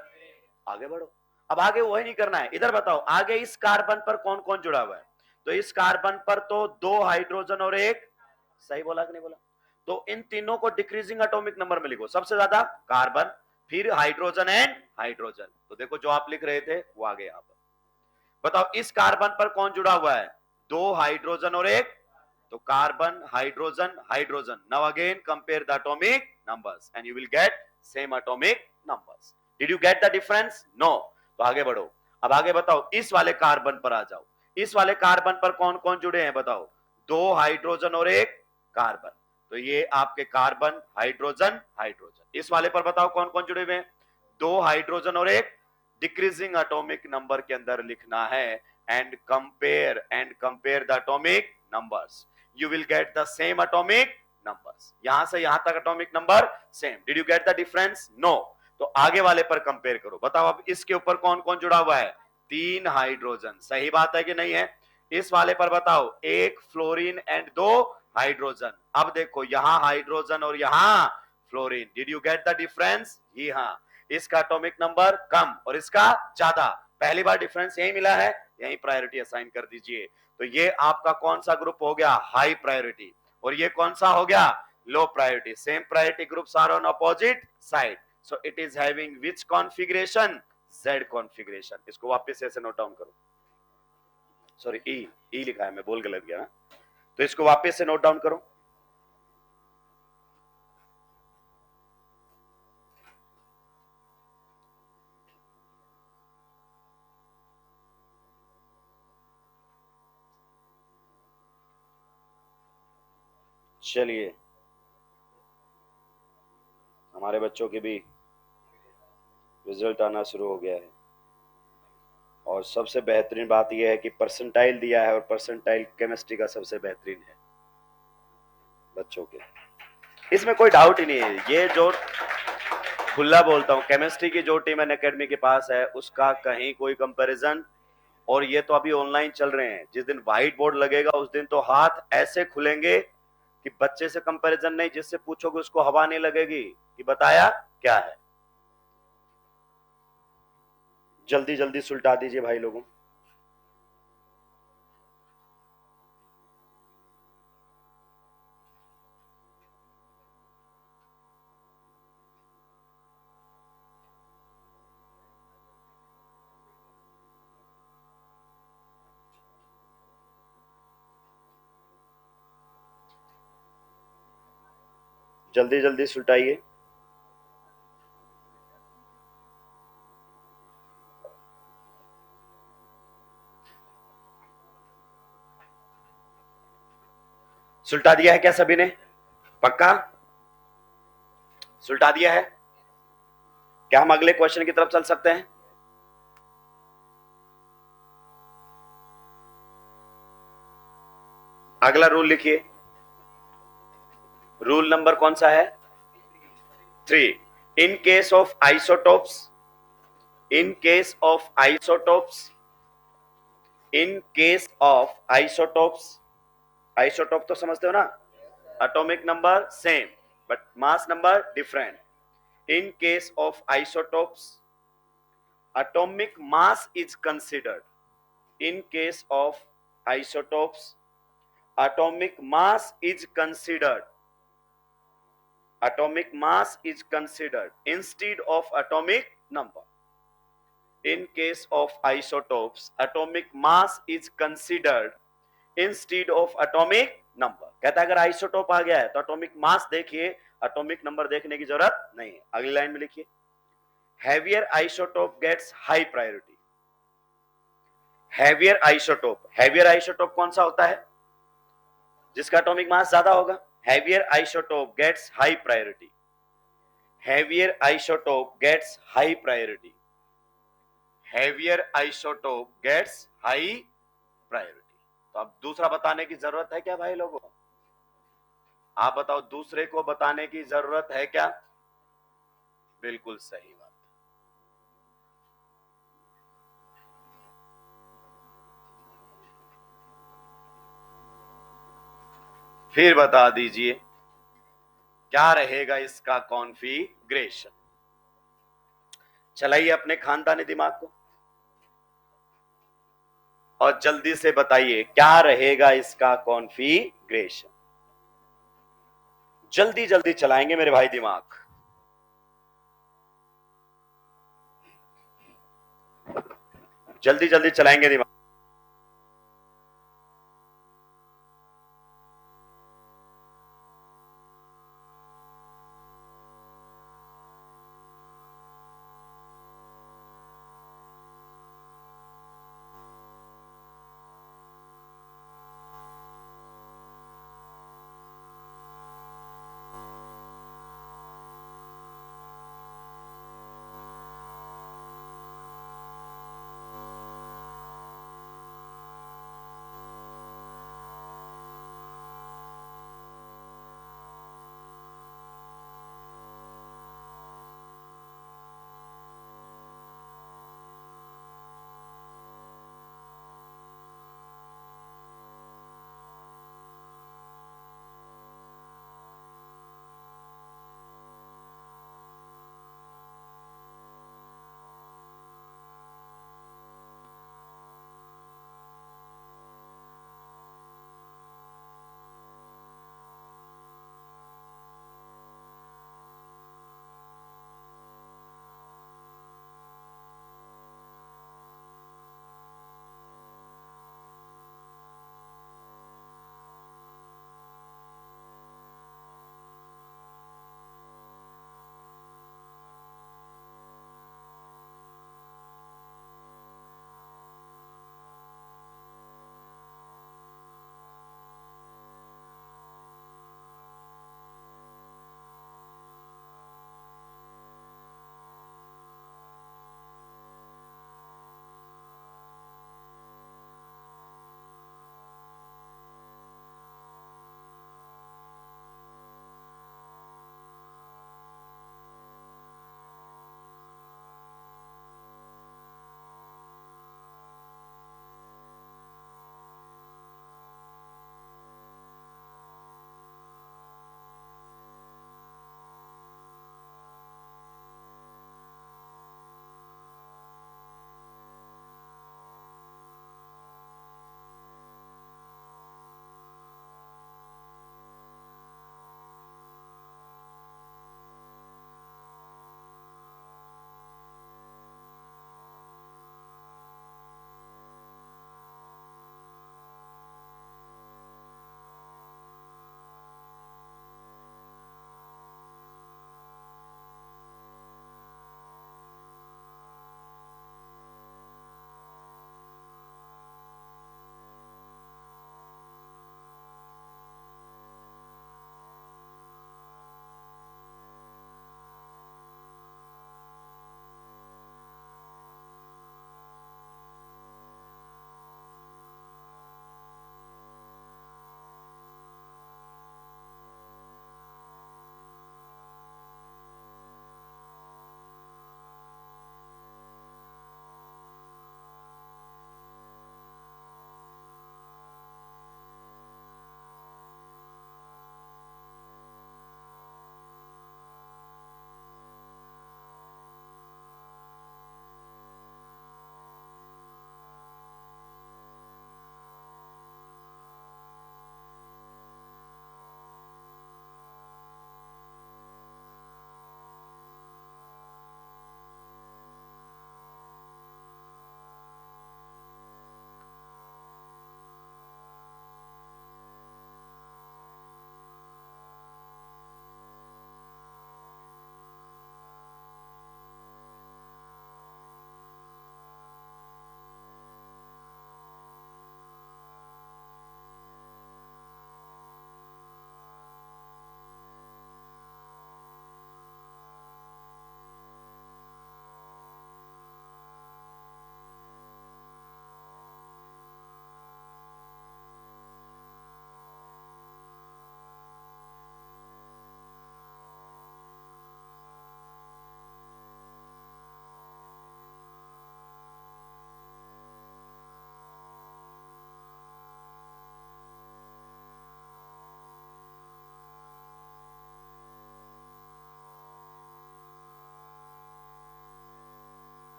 आगे बढ़ो, अब आगे वही नहीं करना है। इधर बताओ आगे इस कार्बन पर कौन कौन जुड़ा हुआ है? तो इस कार्बन पर तो 2 हाइड्रोजन और एक, सही बोला कि नहीं बोला? तो इन तीनों को डिक्रीजिंग एटॉमिक नंबर में लिखो, सबसे ज्यादा कार्बन, फिर हाइड्रोजन एंड हाइड्रोजन। तो देखो जो आप लिख रहे थे वो आ गया यहाँ पर। बताओ इस कार्बन पर कौन जुड़ा हुआ है? 2 हाइड्रोजन और एक, तो carbon hydrogen hydrogen. Now again compare the atomic numbers and you will get same atomic numbers. Did you get the difference? No. तो आगे बढ़ो, अब आगे बताओ इस वाले कार्बन पर आ जाओ। इस वाले कार्बन पर कौन कौन जुड़े हैं बताओ? 2 हाइड्रोजन और एक कार्बन, तो ये आपके कार्बन हाइड्रोजन हाइड्रोजन। इस वाले पर बताओ कौन कौन जुड़े हुए हैं? 2 हाइड्रोजन और एक, डिक्रीजिंग एटॉमिक नंबर के अंदर लिखना है and compare the atomic numbers, you will get the same atomic numbers. यहां से यहां तक atomic number same. Did you get the difference? No. तो आगे वाले पर कंपेयर करो, बताओ अब इसके ऊपर कौन कौन जुड़ा हुआ है? 3 हाइड्रोजन, सही बात है कि नहीं है? इस वाले पर बताओ 1 फ्लोरीन एंड 2 हाइड्रोजन। अब देखो यहां हाइड्रोजन और यहां fluorine. Did you get the difference? जी हाँ, इसका एटॉमिक नंबर कम और इसका ज्यादा। पहली बार डिफरेंस यही मिला है, यही प्रायोरिटी असाइन कर दीजिए। तो ये आपका कौन सा ग्रुप हो गया? High priority. और ये कौन सा हो गया? Low priority. Same priority groups are on opposite side, so it is having which configuration? Z configuration. इसको वापस ऐसे नोट डाउन करो। सॉरी ई लिखा है, मैं बोल गलत गया ना, तो इसको वापस से नोट डाउन करो। चलिए हमारे बच्चों के भी रिजल्ट आना शुरू हो गया है, और सबसे बेहतरीन बात यह है कि परसेंटाइल दिया है, और परसेंटाइल केमिस्ट्री का सबसे बेहतरीन है बच्चों के, इसमें कोई डाउट ही नहीं है। ये जो खुला बोलता हूँ, केमिस्ट्री की जो टीम एन अकेडमी के पास है उसका कहीं कोई कंपैरिजन। और ये तो अभी ऑनलाइन चल रहे हैं, जिस दिन व्हाइट बोर्ड लगेगा उस दिन तो हाथ ऐसे खुलेंगे कि बच्चे से कंपैरिजन नहीं, जिससे पूछोगे उसको हवा नहीं लगेगी कि बताया क्या है। जल्दी जल्दी सुलटा दीजिए भाई लोगों। जल्दी जल्दी सुलटाइए। सुलटा दिया है क्या सभी ने? पक्का सुलटा दिया है? क्या हम अगले क्वेश्चन की तरफ चल सकते हैं? अगला रूल लिखिए। रूल नंबर कौन सा है? 3। In case of isotopes, in case of isotopes, in case of isotopes, isotope तो समझते हो ना? Atomic number same but mass number different. In case of isotopes, atomic mass is considered. In case of isotopes, atomic mass is considered. Atomic mass is considered instead of atomic number. In case of isotopes, atomic mass is considered instead of atomic number. कहता है अगर isotope आ गया है तो atomic mass देखिए, atomic number देखने की जरूरत नहीं है। अगली लाइन में लिखिए, heavier isotope gets high priority. Heavier isotope, heavier isotope कौन सा होता है? जिसका एटॉमिक मास ज्यादा होगा। Heavier isotope gets high priority, heavier isotope gets high priority, heavier isotope gets high priority. तो अब दूसरा बताने की जरूरत है क्या भाई लोगों? आप बताओ, दूसरे को बताने की जरूरत है क्या? बिल्कुल सही बात। फिर बता दीजिए क्या रहेगा इसका कॉन्फ़िगरेशन। चलाइए अपने खानदानी दिमाग को और जल्दी से बताइए क्या रहेगा इसका कॉन्फ़िगरेशन। जल्दी जल्दी चलाएंगे मेरे भाई दिमाग। जल्दी जल्दी चलाएंगे दिमाग।